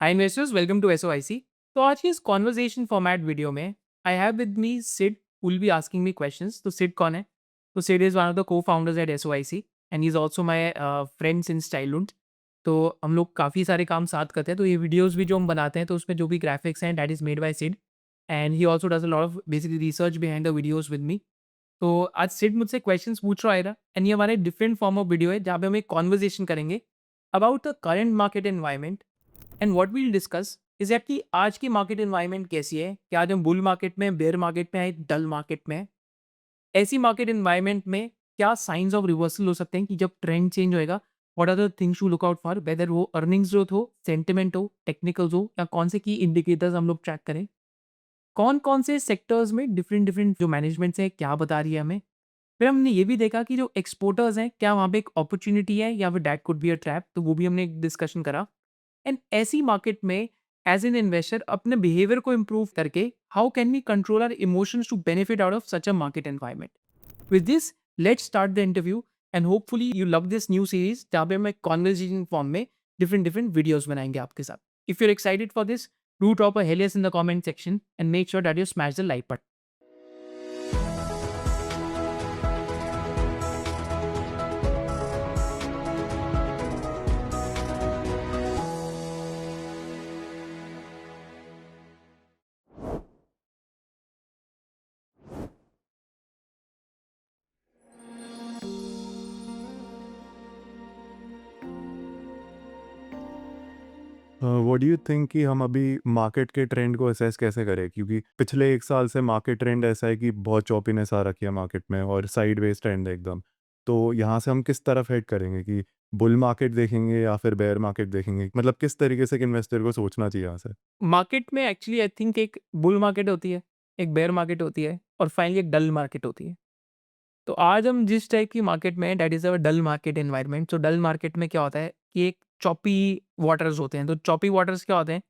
Hi investors, welcome to SOIC. तो आज की इस कॉन्वर्जेशन फॉर्मेट वीडियो में I have with me Sid will be asking me questions. तो सिड कौन है? तो Sid is one of the co founders at SOIC and he is also my friend since childhood. तो हम लोग काफ़ी सारे काम साथ करते हैं। तो ये वीडियोज़ भी जो हम बनाते हैं तो उसमें जो भी ग्राफिक्स हैं that is made by Sid and he also does a lot of basically research behind the videos with me. तो आज सिड मुझसे क्वेश्चंस पूछ रहा है एंड ये हमारे डिफरेंट फॉर्म ऑफ वीडियो है जहाँ पे हम एक कॉन्वर्जेशन करेंगे about the current market environment and what we'll discuss is that कि आज की मार्केट एनवायरनमेंट कैसी है, क्या आज हम बुल मार्केट में, बेयर मार्केट में है, डल मार्केट में है। ऐसी मार्केट एनवायरनमेंट में क्या साइंस ऑफ रिवर्सल हो सकते हैं कि जब ट्रेंड चेंज होएगा, what are the things to look out for, whether वो अर्निंग्स ग्रोथ हो, सेंटिमेंट हो, टेक्निकल्स हो, या कौन से की इंडिकेटर्स हम लोग ट्रैक करें, कौन कौन से सेक्टर्स में डिफरेंट डिफरेंट जो मैनेजमेंट्स है क्या बता रही है हमें। फिर हमने ये भी देखा कि जो एक्सपोर्टर्स हैं क्या वहाँ पे एक अपॉर्चुनिटी है या फिर that could be a trap, तो वो भी हमने एक डिस्कशन करा। एंड ऐसी मार्केट में एज एन इन्वेस्टर अपने बिहेवियर को इम्प्रूव करके how can we control our emotions to benefit out of such a market environment. With this let's start the interview and hopefully you love this new series जहाँ पे हम एक conversation form में different different videos बनाएंगे आपके साथ। If you are excited for this, do drop a hell yes in the comment section and make sure that you smash the like button. What do you think कि हम अभी market के trend को assess कैसे करें? क्योंकि पिछले 1 साल से मार्केट ट्रेंड ऐसा है कि बहुत चॉपीनेस आ रखी है मार्केट में और साइडवेज ट्रेंड है एकदम। तो यहाँ से हम किस तरफ हेड करेंगे कि बुल मार्केट देखेंगे या फिर बेयर मार्केट देखेंगे? मतलब किस तरीके से एक इन्वेस्टर को सोचना चाहिए यहाँ से? मार्केट में एक्चुअली आई थिंक एक बुल मार्केट होती है, एक बेयर मार्केट होती है और फाइनली एक डल मार्केट होती है। तो आज हम जिस टाइप की मार्केट में हैं that is our dull market environment. तो डल मार्केट में क्या होता है कि एक चॉपी वाटर्स होते हैं। तो चॉपी वाटर्स क्या होते हैं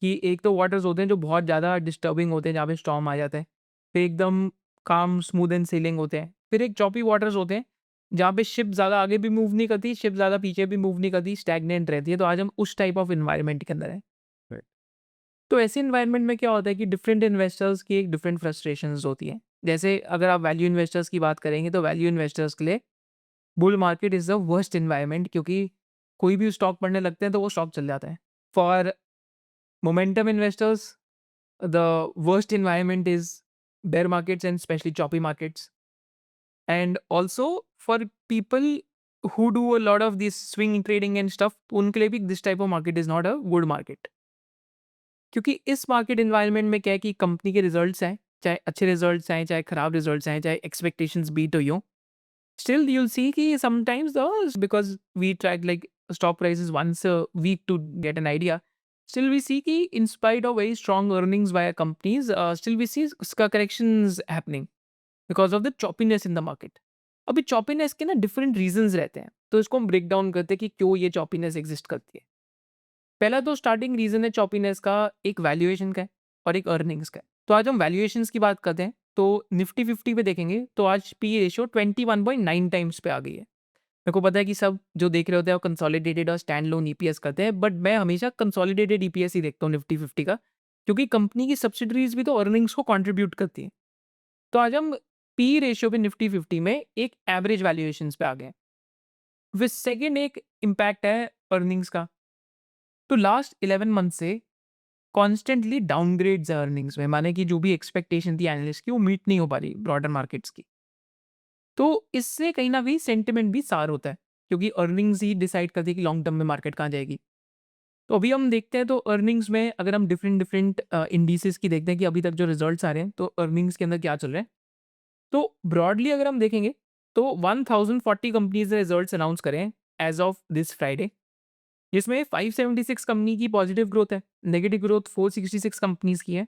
कि एक तो वाटर्स होते हैं जो बहुत ज़्यादा डिस्टर्बिंग होते हैं जहाँ पे स्टॉर्म आ जाता है। फिर एकदम काम स्मूथ एंड सेलिंग होते हैं। फिर एक चॉपी वाटर्स होते हैं जहाँ पे शिप ज़्यादा आगे भी मूव नहीं करती, शिप ज़्यादा पीछे भी मूव नहीं करती, स्टैग्नेंट रहती है। तो आज हम उस टाइप ऑफ एनवायरनमेंट के अंदर हैं। राइट। तो ऐसे एनवायरनमेंट में क्या होता है कि डिफरेंट इन्वेस्टर्स की एक डिफरेंट फ्रस्ट्रेशंस होती हैं। जैसे अगर आप वैल्यू इन्वेस्टर्स की बात करेंगे तो वैल्यू इन्वेस्टर्स के लिए bull market is the worst environment, क्योंकि कोई भी स्टॉक बढ़ने लगते हैं तो वो स्टॉक चल जाता है। For momentum investors the worst environment is bear markets and specially choppy markets. And also for people who do a lot of this swing trading and stuff, उनके लिए भी this type of market is not a good market. क्योंकि इस market environment में क्या है कि company के रिजल्ट्स आएँ, चाहे अच्छे रिजल्ट्स आएँ, चाहे खराब रिजल्ट्स आएँ, चाहे एक्सपेक्टेशंस बीट हुई हों, still you'll see कि sometimes the because we track like stock prices once a week to get an idea, still we see कि in spite of very strong earnings by companies, still we see उसका corrections happening because of the choppiness in the market। अभी choppiness के ना different reasons रहते हैं, तो इसको हम break down करते हैं कि क्यों ये choppiness exist करती है। पहला तो स्टार्टिंग रीज़न है चॉपीनेस का, एक वैल्यूएशन का है और एक अर्निंग्स का है। तो आज हम वैल्यूएशंस की बात करते हैं, तो निफ्टी 50 पे देखेंगे तो आज पी रेशियो 21.9 टाइम्स पे आ गई है। मेरे को पता है कि सब जो देख रहे होते हैं वो कंसोलिडेटेड और स्टैंड लोन ईपीएस करते हैं, बट मैं हमेशा कंसोलिडेटेड ईपीएस ही देखता हूँ निफ्टी 50 का, क्योंकि कंपनी की सब्सिडरीज भी तो अर्निंग्स को कंट्रीब्यूट करती हैं। तो आज हम पी रेशियो पे निफ्टी 50 में एक एवरेज वैल्यूएशंस पे आ गए। फिर सेकेंड एक इम्पैक्ट है अर्निंग्स का। तो लास्ट 11 मंथ से कॉन्स्टेंटली डाउनग्रेड्स है अर्निंग्स में, माने कि जो भी एक्सपेक्टेशन थी एनालिस्ट की वो मीट नहीं हो पा रही ब्रॉडर मार्केट्स की। तो इससे कहीं ना कहीं सेंटिमेंट भी सार होता है, क्योंकि अर्निंग्स ही डिसाइड करती है कि लॉन्ग टर्म में मार्केट कहाँ जाएगी। तो अभी हम देखते हैं तो अर्निंग्स में अगर हम डिफरेंट डिफरेंट इंडिसेस की देखते हैं कि अभी तक जो रिजल्ट्स आ रहे हैं तो अर्निंग्स के अंदर क्या चल रहा है। तो ब्रॉडली अगर हम देखेंगे तो 1040 कंपनीज ने रिजल्ट्स अनाउंस करें एज ऑफ दिस फ्राइडे, जिसमें 576 कंपनी की पॉजिटिव ग्रोथ है, नेगेटिव ग्रोथ 466 कंपनीज की है।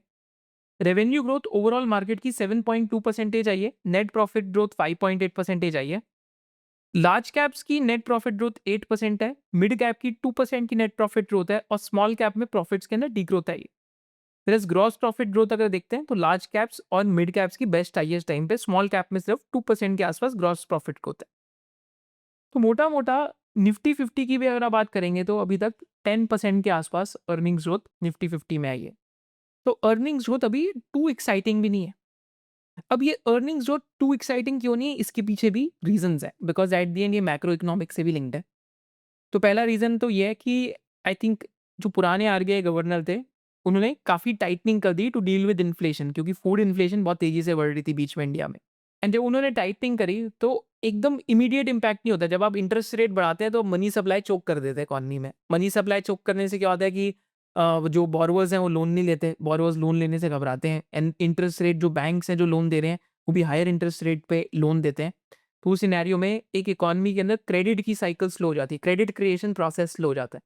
रेवेन्यू ग्रोथ ओवरऑल मार्केट की 7.2% आई है, नेट प्रॉफिट ग्रोथ 5.8% आई है। लार्ज कैप्स की नेट प्रॉफिट ग्रोथ 8% है, मिड कैप की 2% की नेट प्रॉफिट ग्रोथ है और स्मॉल कैप में प्रॉफिट्स के अंदर डी ग्रोथ आई है। फिर ग्रॉस प्रॉफिट ग्रोथ अगर देखते हैं तो लार्ज कैप्स और मिड कैप्स की बेस्ट आई है इस टाइम पे, स्मॉल कैप में सिर्फ 2% के आसपास ग्रॉस प्रॉफिट ग्रोथ है। तो मोटा मोटा निफ्टी 50 की भी अगर आप बात करेंगे तो अभी तक 10% के आसपास अर्निंग्स ग्रोथ निफ्टी 50 में आई है। तो अर्निंग्स ग्रोथ अभी टू एक्साइटिंग भी नहीं है। अब ये अर्निंग्स ग्रोथ टू एक्साइटिंग क्यों नहीं है, इसके पीछे भी रीजंस है, बिकॉज एट द एंड ये मैक्रो इकोनॉमिक्स से भी लिंक्ड है। तो पहला रीज़न तो ये है कि आई थिंक जो पुराने आरबीआई गवर्नर थे, उन्होंने काफ़ी टाइटनिंग कर दी टू डील विद इन्फ्लेशन, क्योंकि फूड इन्फ्लेशन बहुत तेज़ी से बढ़ रही थी बीच में इंडिया में। एंड जब उन्होंने टाइटनिंग करी तो एकदम इमीडिएट इम्पैक्ट नहीं होता। जब आप इंटरेस्ट रेट बढ़ाते हैं तो मनी सप्लाई चोक कर देते हैं इकॉनमी में। मनी सप्लाई चोक करने से क्या होता है कि जो बोरोवर्स हैं वो लोन नहीं लेते, बोरोवर्स लोन लेने से घबराते हैं, एंड इंटरेस्ट रेट जो बैंक्स हैं जो लोन दे रहे हैं वो भी हायर इंटरेस्ट रेट पे लोन देते हैं। तो उस सिनेरियो में एक इकोनॉमी के अंदर क्रेडिट की साइकिल स्लो हो जाती है, क्रेडिट क्रिएशन प्रोसेस स्लो हो जाता है।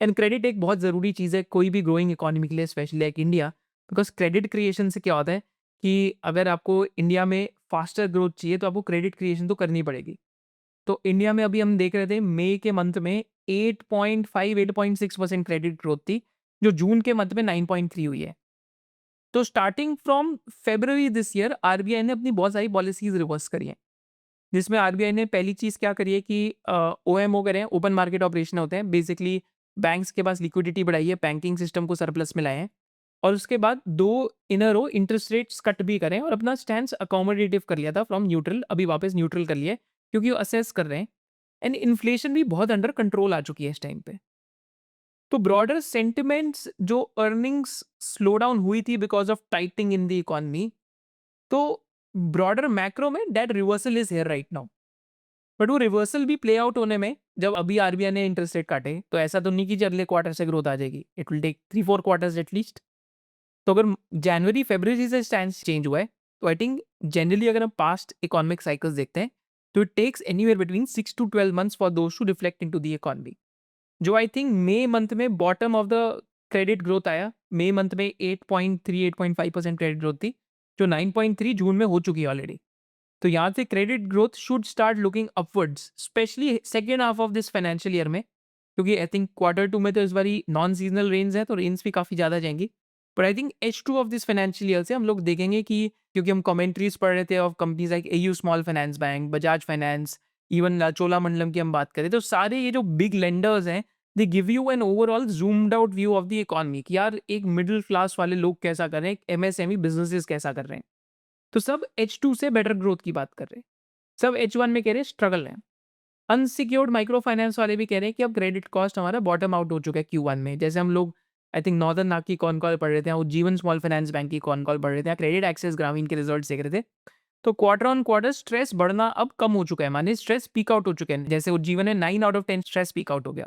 एंड क्रेडिट एक बहुत ज़रूरी चीज़ है कोई भी ग्रोइंग इकोनॉमी के लिए, specially like India, because credit creation से क्या होता है कि अगर आपको इंडिया में फास्टर ग्रोथ चाहिए तो आपको क्रेडिट क्रिएशन तो करनी पड़ेगी। तो इंडिया में अभी हम देख रहे थे मई के मंथ में 8.6% क्रेडिट ग्रोथ थी, जो जून के मंथ में 9.3 हुई है। तो starting from February this year RBI ने अपनी बहुत सारी पॉलिसीज रिवर्स करी हैं, जिसमें आरबीआई ने पहली चीज़ क्या करी है कि ओएमओ करें, ओपन मार्केट ऑपरेशन होते हैं। बेसिकली बैंक्स के पास लिक्विडिटी बढ़ाई है, बैंकिंग सिस्टम को सरप्लस में लाए हैं, और उसके बाद 2 इनर रो इंटरेस्ट रेट्स कट भी करें और अपना स्टैंड अकोमोडेटिव कर लिया था फ्रॉम न्यूट्रल, अभी वापस न्यूट्रल कर लिया है, क्योंकि वो असेस कर रहे हैं। एंड इन्फ्लेशन भी बहुत अंडर कंट्रोल आ चुकी है इस टाइम पे। तो ब्रॉडर सेंटिमेंट्स जो अर्निंग्स स्लो डाउन हुई थी because of टाइटिंग in the economy, तो ब्रॉडर मैक्रो में that reversal is here right now. But वो रिवर्सल भी प्ले आउट होने में, जब अभी आरबीआई ने इंटरेस्ट रेट काटे तो ऐसा तो नहीं कि अगले क्वार्टर से ग्रोथ आ जाएगी, it will take 3-4 quarters at least. तो अगर जनवरी फरवरी से स्टैंड चेंज हुआ है, तो आई थिंक जनरली अगर हम पास्ट इकोनॉमिक साइकिल्स देखते हैं तो it takes anywhere between 6 to 12 months for those to reflect into the economy. जो आई थिंक मई मंथ में bottom of the credit growth आया, मई मंथ में 8.3-8.5% क्रेडिट ग्रोथ थी, जो 9.3 जून में हो चुकी है ऑलरेडी। तो यहाँ से credit growth should start looking upwards, specially second half of this financial year में, क्योंकि आई थिंक क्वार्टर टू में तो इस बारी नॉन सीजनल रेंज है तो रेंज भी काफ़ी ज़्यादा जाएंगी। But I think H2 of this financial year से हम लोग देखेंगे कि, क्योंकि हम कमेंट्रीज पढ़ रहे थे of companies like AU small finance bank, Bajaj finance, even Cholamandalam की हम बात करें, तो सारे ये जो बिग लेंडर्स हैं, they give you an overall zoomed out view of the economy कि यार एक मिडिल क्लास वाले लोग कैसा कर रहे हैं, एमएसएमई बिजनेसेस कैसा कर रहे हैं। तो सब H2 से बेटर ग्रोथ की बात कर रहे हैं, सब H1 में कह रहे हैं स्ट्रगल है। अनसिक्योर्ड माइक्रो फाइनेंस वाले भी कह रहे हैं कि अब क्रेडिट कॉस्ट हमारा बॉटम आउट हो चुका है Q1 में। जैसे हम लोग आई थिंक नॉर्दर्न नाग की कॉन कॉल पढ़ रहे थे, वो जीवन स्मॉल फाइनेंस बैंक की कॉन कॉल पढ़ रहे थे, क्रेडिट एक्सेस ग्रामीण के रिजल्ट देख रहे थे। तो क्वार्टर ऑन क्वार्टर स्ट्रेस बढ़ना अब कम हो चुका है, माने स्ट्रेस पीक आउट हो चुके हैं। जैसे वो जीवन में 9 out of 10 stress peak out हो गया।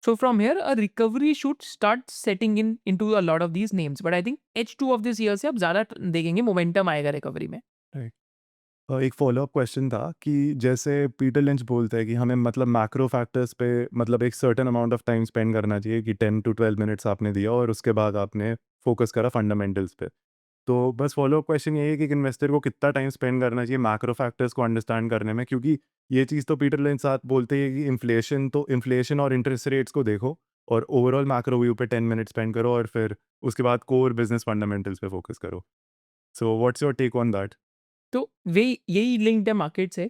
So from here, a recovery should start setting in into a lot of these names. But I think H2 of this year से अब ज़्यादा देखेंगे मोमेंटम आएगा रिकवरी में। राइट। एक फ़ॉलो-अप क्वेश्चन था कि जैसे पीटर लिंच बोलते हैं कि हमें मतलब मैक्रो फैक्टर्स पे मतलब एक certain amount of time spend करना चाहिए कि 10 टू 12 मिनट्स आपने दिया और उसके बाद आपने फ़ोकस करा फंडामेंटल्स पे। तो बस फ़ॉलो-अप क्वेश्चन यही है कि एक इन्वेस्टर को कितना टाइम स्पेंड करना चाहिए मैक्रो फैक्टर्स को अंडरस्टैंड करने में? क्योंकि ये चीज़ तो पीटर लिंच साथ बोलते ही है कि इन्फ्लेशन और इंटरेस्ट रेट्स को देखो और ओवरऑल मैक्रो व्यू पे 10 मिनट स्पेंड करो और फिर उसके बाद कोर बिज़नेस फंडामेंटल्स पे फ़ोकस करो। So what's your take on that? तो वही यही लिंक्ड है मार्केट से,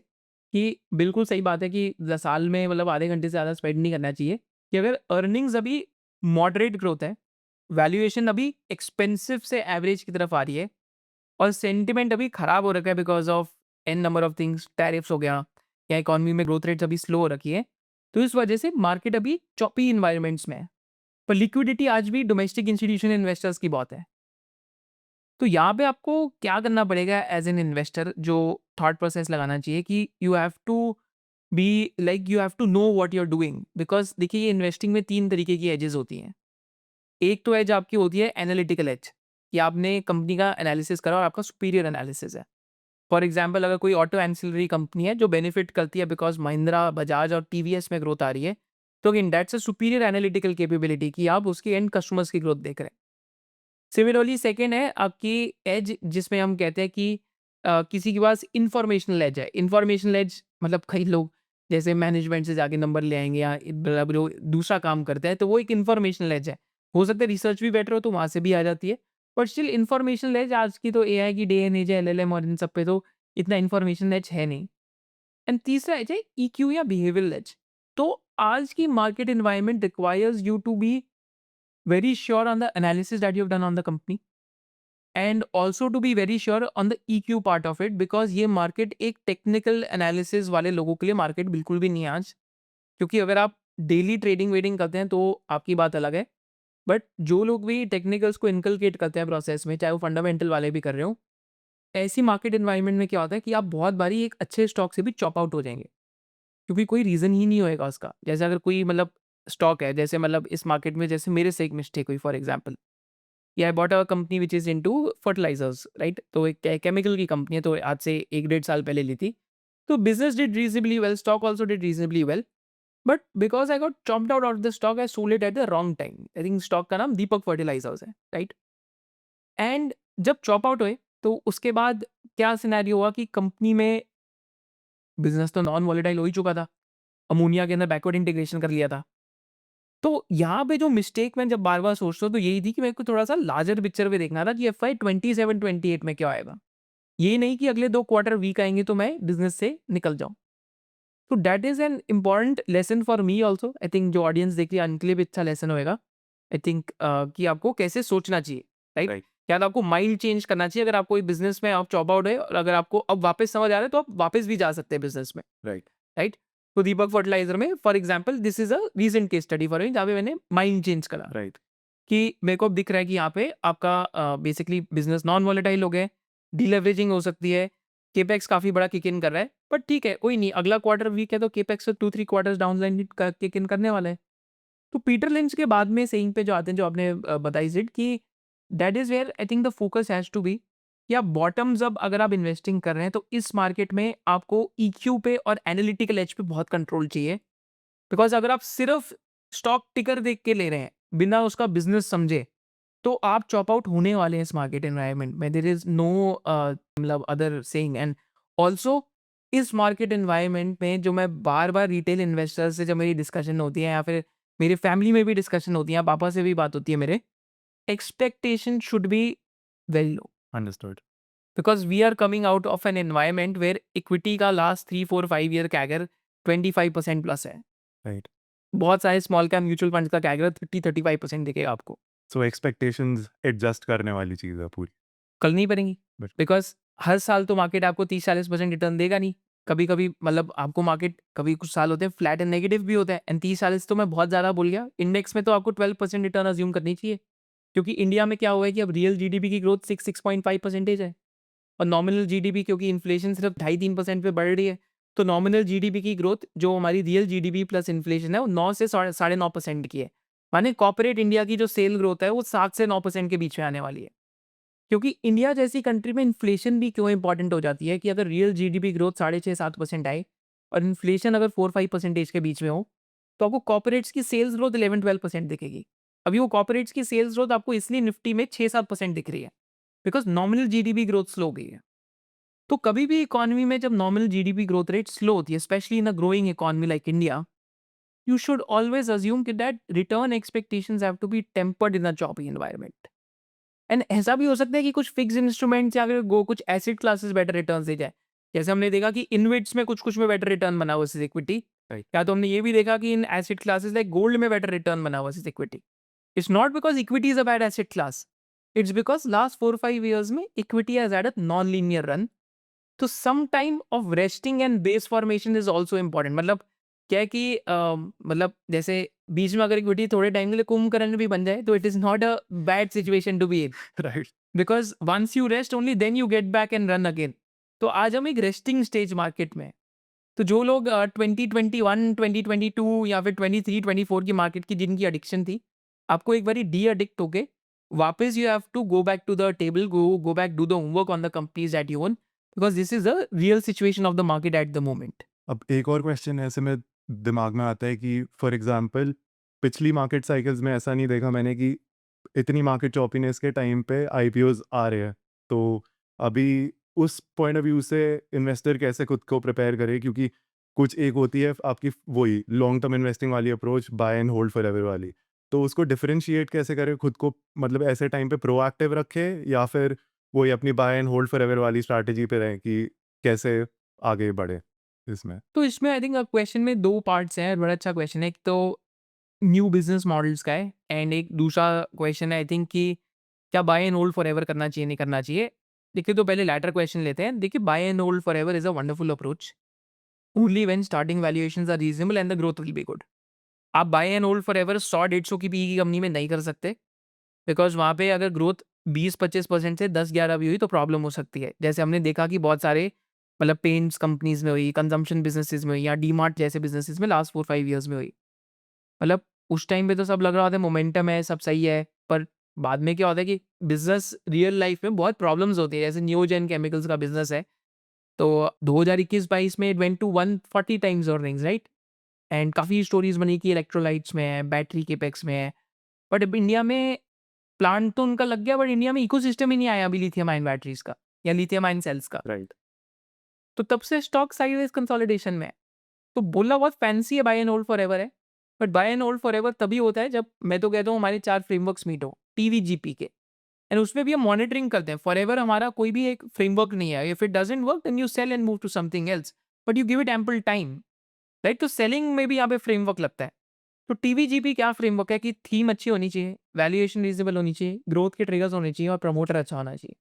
कि बिल्कुल सही बात है कि साल में मतलब आधे घंटे से ज़्यादा स्पेंड नहीं करना चाहिए, कि अगर अर्निंग्स अभी मॉडरेट ग्रोथ है, वैल्यूएशन अभी एक्सपेंसिव से एवरेज की तरफ आ रही है, और सेंटिमेंट अभी खराब हो रखा है because of an number of things, tariffs हो गया या इकोनॉमी में ग्रोथ रेट्स अभी स्लो हो रखी है, तो इस वजह से मार्केट अभी चॉपी इन्वायरमेंट्स में है। पर लिक्विडिटी आज भी डोमेस्टिक इंस्टीट्यूशन इन्वेस्टर्स की बहुत है। तो यहाँ पे आपको क्या करना पड़ेगा एज एन इन्वेस्टर, जो थॉट प्रोसेस लगाना चाहिए कि you have to be like you have to know what you are doing. Because देखिए ये इन्वेस्टिंग में 3 तरीके की एजेस होती हैं। एक तो एज आपकी होती है एनालिटिकल एज, कि आपने कंपनी का एनालिसिस करा और आपका सुपीरियर एनालिसिस है। फॉर एग्जाम्पल अगर कोई ऑटो एंसिलरी कंपनी है जो बेनिफिट करती है बिकॉज महिंद्रा, बजाज और टीवीएस में ग्रोथ आ रही है, तो again that's a superior analytical capability कि आप उसके एंड कस्टमर्स की ग्रोथ देख रहे हैं। सिमिलरली सेकंड है आपकी एज, जिसमें हम कहते हैं कि किसी के पास इंफॉर्मेशनल एज है। इंफॉर्मेशनल एज मतलब कई लोग जैसे मैनेजमेंट से जाके नंबर ले आएंगे या मतलब जो दूसरा काम करते हैं, तो वो एक इंफॉर्मेशनल एज है। हो सकता है रिसर्च भी बेटर हो तो वहाँ से भी आ जाती है, बट स्टिल इंफॉर्मेशनल एज आज की तो एआई की डे एंड एज है, एलएलएम और इन सब पे तो इतना इंफॉर्मेशन एज है नहीं। एंड तीसरा एज है ईक्यू या बिहेवियरल एज, तो आज की market environment requires you to be very sure on the analysis that you have done on the company and also to be very sure on the EQ part of it, because ये market एक technical analysis वाले लोगों के लिए market बिल्कुल भी नहीं है आज। क्योंकि अगर आप डेली ट्रेडिंग वेडिंग करते हैं तो आपकी बात अलग है, बट जो लोग भी टेक्निकल्स को इनकलकेट करते हैं प्रोसेस में, चाहे वो फंडामेंटल वाले भी कर रहे हो, ऐसी मार्केट एनवायरनमेंट में क्या होता है कि आप बहुत बारी एक अच्छे स्टॉक से भी चॉप आउट हो जाएंगे, क्योंकि कोई रीज़न ही नहीं होएगा उसका। जैसे अगर कोई मतलब स्टॉक है, जैसे मतलब इस मार्केट में जैसे मेरे से एक मिस्टेक हुई फॉर एग्जांपल, या I bought a company which is into fertilisers, right? तो एक केमिकल की कंपनी है, तो आज से 1 डेढ़ साल पहले ली थी। तो business did reasonably well, stock also did reasonably well, but because I got chopped out of the stock, I sold it at the wrong time. I think stock का नाम दीपक फर्टिलाइजर्स है, राइट? एंड जब chop out हुए, तो उसके बाद क्या scenario हुआ कि कंपनी में बिज़नेस तो नॉन वोलेटाइल हो ही चुका था। अमोनिया के अंदर बैकवर्ड इंटीग्रेशन कर लिया था। तो यहाँ पे जो मिस्टेक मैं जब बार-बार सोचता हूँ तो यही थी कि मेरे को थोड़ा-सा लार्जर पिक्चर में देखना था कि एफवाई 27-28 में क्या आएगा। ये नहीं कि अगले 2 क्वार्टर वीक आएँगे तो मैं बिज़नेस से निकल जाऊँ। तो that is an important lesson for me also. I think जो ऑडियंस देख रही है उनके लिए भी अच्छा लेसन होएगा। आई थिंक कि आपको कैसे सोचना चाहिए, राइट? राइट, या तो आपको माइंड चेंज करना चाहिए। अगर आप कोई बिज़नेस में आप चॉप आउट है और अगर आपको अब वापस समझ आ रहा है तो आप वापस भी जा सकते हैं बिज़नेस में। Right, right? तो दीपक फर्टिलाइज़र में for example this is a recent case study for me, जहाँ पे मैंने माइंड चेंज करा राइट, कि मेरे को अब दिख रहा है कि यहाँ पे आपका बेसिकली बिज़नेस नॉन वोलेटाइल हो गया है, डिलेवरेजिंग हो सकती है, केपेक्स काफ़ी बड़ा किक इन कर रहा है, बट ठीक है, कोई नहीं, अगला क्वार्टर वीक है तो केपेक्स तो 2-3 quarters down the line kick in करने वाला है। तो पीटर लिंच के बाद में सेइंग पे जो आते हैं, जो आपने बताई सिड, कि that is where I think the focus has to be कि आप बॉटम्स अप अगर आप इन्वेस्टिंग कर रहे हैं तो इस मार्केट में आपको ईक्यू पे और एनालिटिकल एज पे बहुत कंट्रोल चाहिए। बिकॉज़ अगर आप सिर्फ स्टॉक टिकर देख के ले रहे हैं, बिना उसका बिज़नेस समझे, तो आप चॉप आउट होने वाले हैं इस मार्केट एनवायरनमेंट में। देयर इज़ नो मतलब अदर सेइंग। एंड ऑल्सो इस मार्केट एनवायरनमेंट में जो मैं बार-बार रिटेल इन्वेस्टर्स से जब मेरी डिस्कशन होती है, या फिर मेरी फैमिली में भी डिस्कशन होती है, पापा से भी बात होती है मेरे, expectation should be very low, understood, because we are coming out of an environment where equity का लास्ट 3, 4, 5 ईयर कैगर 25% प्लस है। राइट। बहुत सारे स्मॉल कैप म्यूचुअल फंड्स का कैगर 30-35% दिखेगा आपको। सो एक्सपेक्टेशंस एडजस्ट करने वाली चीज़ है पूरी। करनी पड़ेंगी, बिल्कुल, बिकॉज़ हर साल तो मार्केट आपको 30-40% रिटर्न देगा नहीं। कभी-कभी मतलब आपको मार्केट, कभी कुछ साल होते हैं फ्लैट एंड नेगेटिव भी होता है, एंड 30-40 तो मैं बहुत ज़्यादा बोल गया। इंडेक्स में तो आपको 12% रिटर्न अज़्यूम करनी चाहिए, क्योंकि इंडिया में क्या हुआ है कि अब रियल जीडीपी की ग्रोथ 6-6.5% है, और नॉमिनल जीडीपी, क्योंकि इन्फ्लेशन सिर्फ 2.5-3% पे बढ़ रही है, तो नॉमिनल जीडीपी की ग्रोथ जो हमारी रियल जीडीपी प्लस इन्फ्लेशन है वो 9 से साढ़े 9% की है। माने कॉर्पोरेट इंडिया की जो सेल ग्रोथ है वो 7 से 9% के बीच में आने वाली है। क्योंकि इंडिया जैसी कंट्री में इन्फ्लेशन भी क्यों इंपॉर्टेंट हो जाती है कि अगर रियल जीडीपी ग्रोथ 6.5-7% आए और इन्फ्लेशन अगर 4-5% के बीच में हो, तो आपको कॉर्पोरेट्स की सेल्स ग्रोथ 11-12% दिखेगी। अभी वो कॉर्पोरेट्स की सेल्स ग्रोथ आपको इसलिए निफ्टी में 6-7% दिख रही है, because nominal GDP growth slow हो गई है। तो कभी भी इकोनॉमी में जब nominal GDP growth rate slow होती है, specially in a growing economy like India, you should always assume that return expectations have to be tempered in a choppy environment. And ऐसा भी हो सकता है कि कुछ फिक्स इंस्ट्रूमेंट्स या फिर गो कुछ एसिड क्लासेस बेटर रिटर्न्स दे जाए। जैसे हमने देखा कि इनविट्स में कुछ-कुछ में बेटर रिटर्न बना वर्सेस इक्विटी। राइट, या तो हमने ये भी देखा कि इन एसिड क्लासेस लाइक गोल्ड में बेटर रिटर्न बना versus equity. It's not because equity is a bad asset class. It's because last 4-5 years में equity has had a non linear run. तो some time of resting and base formation is also important. मतलब क्या है कि मतलब जैसे बीच में अगर इक्विटी थोड़े टाइम के लिए कुंभकर्ण भी बन जाए तो it is not a bad situation to be in, right, because once you rest only then you get back and run again. तो आज हम एक रेस्टिंग स्टेज मार्केट में हैं। तो जो लोग 2021 2022 या फिर 23-24 की मार्केट की जिनकी एडिक्शन थी, आपको एक बारी डी एडिक्ट होके वापस you have to go back to the table, go back do the homework on the companies that you own, because this is the real situation of the market at the moment. अब एक और question ऐसे में दिमाग में आता है कि फॉर एग्ज़ाम्पल पिछली मार्केट साइकिल्स में ऐसा नहीं देखा मैंने कि इतनी मार्केट चॉपीनेस के टाइम पे आईपीओज़ आ रहे हैं। तो अभी उस पॉइंट ऑफ व्यू से इन्वेस्टर कैसे खुद को प्रिपेयर करे? क्योंकि कुछ एक होती है आपकी वही लॉन्ग टर्म इन्वेस्टिंग वाली approach, buy and hold forever वाली। तो उसको डिफरेंशिएट कैसे करें खुद को, मतलब ऐसे टाइम पे प्रोएक्टिव रखें या फिर वही अपनी बाय एंड होल्ड फॉरएवर वाली स्ट्रैटेजी पे रहें कि कैसे आगे बढ़ें? इसमें? तो इसमें आई थिंक क्वेश्चन में 2 पार्ट्स हैं, बड़ा अच्छा क्वेश्चन है। एक तो न्यू बिज़नेस मॉडल्स का है एंड एक दूसरा क्वेश्चन है आई थिंक कि क्या बाय एंड होल्ड फॉरएवर करना चाहिए, नहीं करना चाहिए? देखिए, तो पहले लैटर क्वेश्चन लेते हैं। देखिए, buy and hold forever is a wonderful approach only when starting valuations are reasonable and the growth will be good. आप बाय एंड होल्ड फॉरएवर 100-150 की पीई की कंपनी में नहीं कर सकते, बिकॉज़ वहाँ पे अगर ग्रोथ 20-25% से 10-11 भी हुई तो प्रॉब्लम हो सकती है। जैसे हमने देखा कि बहुत सारे मतलब पेंट्स कंपनीज़ में हुई, कंज़म्पशन बिज़नेसेस में हुई या डीमार्ट जैसे बिज़नेसेस में लास्ट 4-5 ईयर्स में हुई। मतलब उस टाइम पे तो सब लग रहा था मोमेंटम है, सब सही है, पर बाद में क्या होता है कि बिज़नेस रियल लाइफ़ में बहुत प्रॉब्लम्स होती है। जैसे नियोजन केमिकल्स का बिज़नेस है, तो 2021-22 में it went to 140 times earnings, right? And काफ़ी स्टोरीज़ बनी कि इलेक्ट्रोलाइट्स में है, बैटरी कैपेक्स में है, बट अब इंडिया में प्लांट तो उनका लग गया, बट इंडिया में इकोसिस्टम ही नहीं आया अभी लिथियम आयन बैटरीज़ का या लिथियम आयन सेल्स का। राइट। तो तब से स्टॉक साइडवेज कंसोलिडेशन में है। तो बोलना बहुत फैंसी है बाय एंड होल्ड फॉरएवर है, but by and hold forever तभी होता है जब मैं तो कहता हूँ हमारे 4 फ्रेमवर्क्स मीट हो, टीवीजीपी के। एंड उसमें भी हम मॉनिटरिंग करते हैं। फॉरएवर हमारा कोई भी एक फ्रेमवर्क नहीं है। If it doesn't work then you sell and move to something else, but you give it ample time, right? तो सेलिंग में भी यहाँ पे फ्रेमवर्क लगता है। तो टीवीजीपी क्या फ्रेमवर्क है कि थीम अच्छी होनी चाहिए, वैल्यूएशन रीजनेबल होनी चाहिए, ग्रोथ के ट्रिगर्स होने चाहिए और प्रमोटर अच्छा होना चाहिए।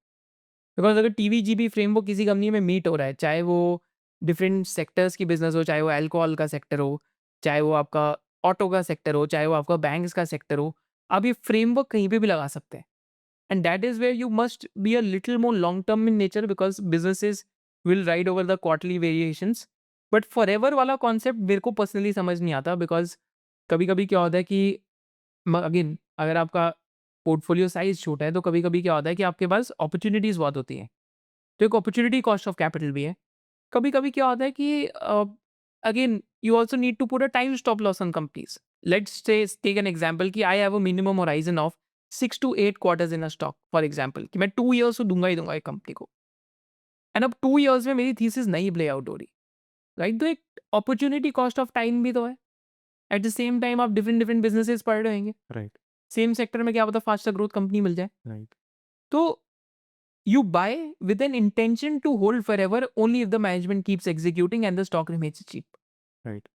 बिकॉज़ अगर टीवीजीपी फ्रेमवर्क किसी कंपनी में मीट हो रहा है, चाहे वो डिफरेंट सेक्टर्स की बिज़नेस हो, चाहे वो अल्कोहल का सेक्टर हो, चाहे वो आपका ऑटो का सेक्टर हो, चाहे वो आपका बैंक्स का सेक्टर हो, आप ये फ्रेमवर्क कहीं पे भी लगा सकते हैं। And that is where you must be a little more long term in nature because businesses will ride over the quarterly variations. But forever वाला कॉन्सेप्ट मेरे को पर्सनली समझ नहीं आता, बिकॉज़ कभी-कभी क्या होता है कि अगेन अगर आपका पोर्टफोलियो साइज़ छोटा है, तो कभी-कभी क्या होता है कि आपके पास अपॉर्च्युनिटीज़ बहुत होती हैं। तो एक अपॉर्च्युनिटी कॉस्ट ऑफ कैपिटल भी है। कभी-कभी क्या होता है कि again you also need to put a time stop loss on companies. Let's say take an example कि I have a minimum horizon of 6 to 8 quarters in a stock for example, कि मैं 2 इयर्स तो दूँगा ही दूँगा एक company को। And अब 2 years में मेरी थीसिस नहीं प्ले आउट हो रही, राइट? तो एक अपॉर्च्युनिटी कॉस्ट ऑफ टाइम भी तो है। एट द सेम टाइम आप डिफरेंट-डिफरेंट बिज़नेसेस पढ़ रहे होंगे। राइट। सेम सेक्टर में क्या पता फास्टर ग्रोथ कंपनी मिल जाए। राइट। तो you buy with an intention to hold forever only if the management keeps executing and the stock remains cheap. Right.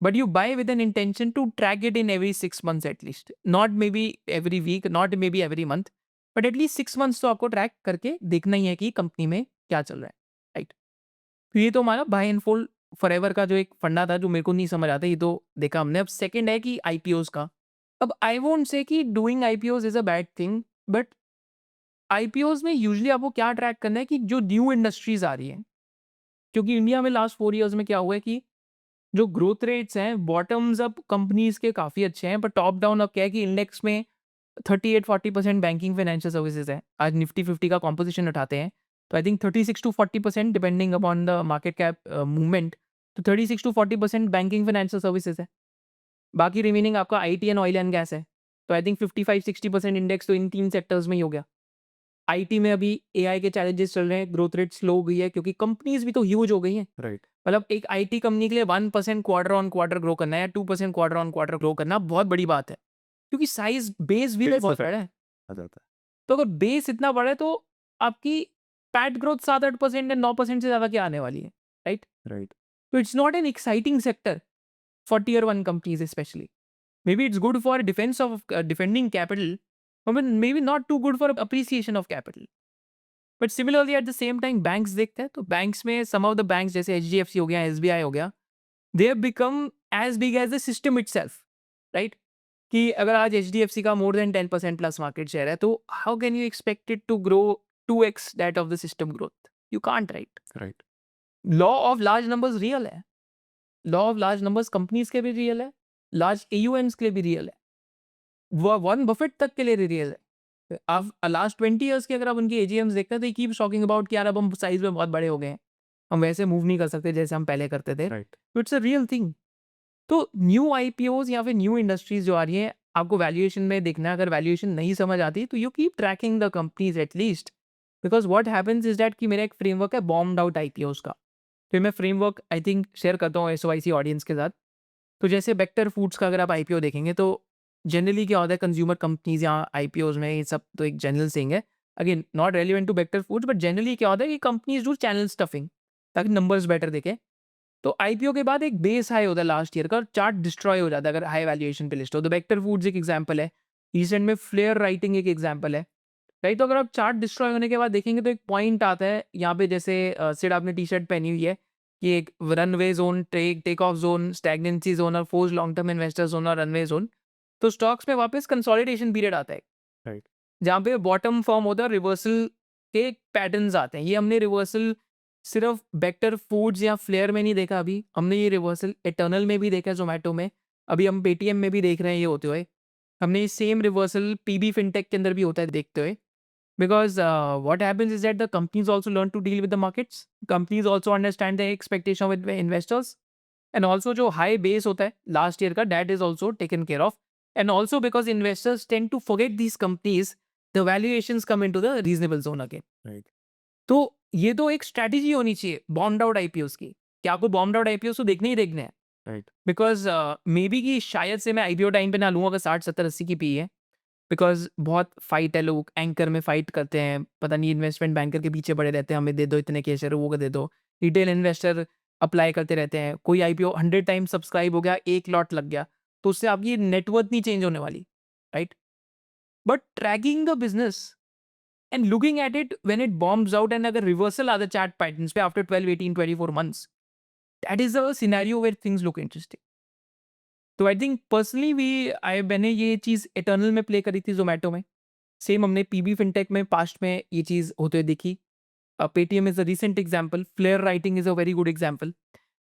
But you buy with an intention to track it in every 6 months at least. Not maybe every week, not maybe every month, but at least 6 months तो आपको track करके देखना ही है कि company में क्या चल रहा है, राइट? तो ये तो हमारा बाय एंड होल्ड फॉरएवर का जो एक फंडा था जो मेरे को नहीं समझ आता, ये तो देखा हमने। अब सेकंड है कि आईपीओज का। अब आई वोंट से कि doing IPOs is a bad thing, but IPOs में यूजुअली आपको क्या ट्रैक करना है कि जो न्यू इंडस्ट्रीज आ रही हैं, क्योंकि इंडिया में लास्ट 4 इयर्स में क्या हुआ है कि जो ग्रोथ रेट्स हैं बॉटम्स अप कंपनीज के काफ़ी अच्छे हैं, पर टॉप डाउन अब क्या है कि इंडेक्स में 38-40% बैंकिंग फाइनेंशियल सर्विसेज है। आज निफ्टी 50 का कॉम्पोजिशन उठाते हैं, तो I think 36-40% depending upon the market cap movement, तो 36-40% बैंकिंग फाइनेंशियल सर्विसेज है। बाकी रिमेनिंग आपका IT and oil and gas है। तो आई थिंक 55-60% इंडेक्स तो इन 3 सेक्टर्स में ही हो गया। आईटी में अभी एआई के चैलेंजेस चल रहे हैं, ग्रोथ रेट स्लो हो गई है क्योंकि कंपनीज भी तो ह्यूज हो गई हैं। राइट। मतलब एक आईटी कंपनी के लिए 1% क्वार्टर ऑन क्वार्टर ग्रो करना है या 2% क्वार्टर ऑन क्वार्टर ग्रो करना बहुत बड़ी बात है, क्योंकि साइज बेस भी तो बेस बहुत इफेक्ट बड़ा है। आ जाता तो अगर बेस इतना बड़ा है तो आपकी पैट ग्रोथ 7-8% या 9% से ज़्यादा क्या आने वाली है, राइट? है। राइट। तो it's not an exciting sector for tier 1 companies specially. Maybe it's good for defense of defending capital, but maybe not too good for appreciation of capital. But similarly at the same time banks देखते हैं तो banks में some of the banks जैसे HDFC हो गया, SBI हो गया, they have become as big as the system itself, right? कि अगर आज एचडीएफसी का more than 10% plus market share है, तो how can you expect it to grow 2x that of the system growth? You can't, right? Right. Law of large numbers real है। Law of large numbers companies के भी real है, large एयूएम्स के लिए भी real है, वन बफेट तक के लिए रियल है। आप लास्ट 20 ईयर्स के अगर आप उनकी एजीएम्स देखते हैं तो कीप टॉकिंग अबाउट कि यार अब हम साइज में बहुत बड़े हो गए हैं, हम वैसे मूव नहीं कर सकते जैसे हम पहले करते थे। राइट। तो इट्स अ रियल थिंग। तो न्यू आईपीओज या फिर न्यू इंडस्ट्रीज जो आ रही हैं, आपको वैल्यूएशन में देखना है। अगर वैल्यूएशन नहीं समझ आती तो you keep tracking the companies at least, because what happens is that कि मेरा एक फ्रेमवर्क है बॉम्ब्ड आउट आईपीओज का। फिर मैं फ्रेमवर्क आई थिंक शेयर करता हूँ एसओआईसी ऑडियंस के साथ। तो जैसे बेक्टर फूड्स का अगर आप आईपीओ देखेंगे तो जनरली क्या होता है, कंज्यूमर कंपनीज या आईपीओज में ये सब तो एक जनरल थिंग है, again not relevant to Bector Foods, but generally क्या होता है कि कंपनीज डू चैनल स्टफिंग ताकि नंबर्स बेटर दिखे। तो आईपीओ के बाद एक बेस हाई होता है लास्ट ईयर का और चार्ट डिस्ट्रॉय हो जाता है अगर हाई वैल्यूएशन पे लिस्ट हो। तो वेक्टर फूड्स एक एग्जांपल है, रिसेंट में फ्लेयर राइटिंग एक एग्जांपल है, राइट? तो अगर आप चार्ट डिस्ट्रॉय होने के बाद देखेंगे तो एक पॉइंट आता है यहाँ पे, जैसे सिड आपने टी शर्ट पहनी हुई है कि एक runway zone, take off zone, stagnancy zone और force long term investor zone और रनवे जोन। तो स्टॉक्स में वापस कंसोलिडेशन पीरियड आता है राइट। जहाँ पे बॉटम फॉर्म होता है, रिवर्सल के पैटर्न्स आते हैं। ये हमने रिवर्सल सिर्फ बेक्टर फूड्स या फ्लेयर में नहीं देखा, अभी हमने ये रिवर्सल एटर्नल में भी देखा है, जोमेटो में, अभी हम पेटीएम में भी देख रहे हैं ये होते हुए। हमने ये सेम रिवर्सल पीबी फिनटेक के अंदर भी होता है देखते हुए। Because what happens is that the companies also learn to deal with the markets. Companies also understand the expectation with the investors. And also जो high base होता है last year का, that is also taken care of. And also because investors tend to forget these companies, the valuations come into the reasonable zone again. Right. तो ये तो एक strategy होनी चाहिए बॉम्ड आउट आईपीओस की, कि आपको बॉम्ड आउट आईपीओस तो देखने ही देखने हैं। राइट। बिकॉज मे बी कि शायद से मैं आईपीओ टाइम पे ना लूँ अगर 60 70 80 की पी है। बिकॉज बहुत फाइट है, लोग एंकर में फाइट करते हैं, पता नहीं इन्वेस्टमेंट बैंकर के पीछे पड़े रहते हैं, हमें दे दो इतने के शेयर, वो को दे दो। रिटेल इन्वेस्टर अप्लाई करते रहते हैं, कोई आईपीओ 100 टाइम सब्सक्राइब हो गया, एक लॉट लग गया, तो उससे आपकी नेटवर्थ नहीं चेंज होने वाली, right? But tracking the business and looking at it when it bombs out and अगर reversal are the chart patterns पे after 12 18 24 months, that is a scenario where things look interesting. तो I think personally we आई मैंने ये चीज़ eternal में play करी थी जोमेटो में, same हमने पीबी फिनटेक में पास्ट में ये चीज़ होते हुए देखी। Paytm is a recent example, Flair Writing is a very good example,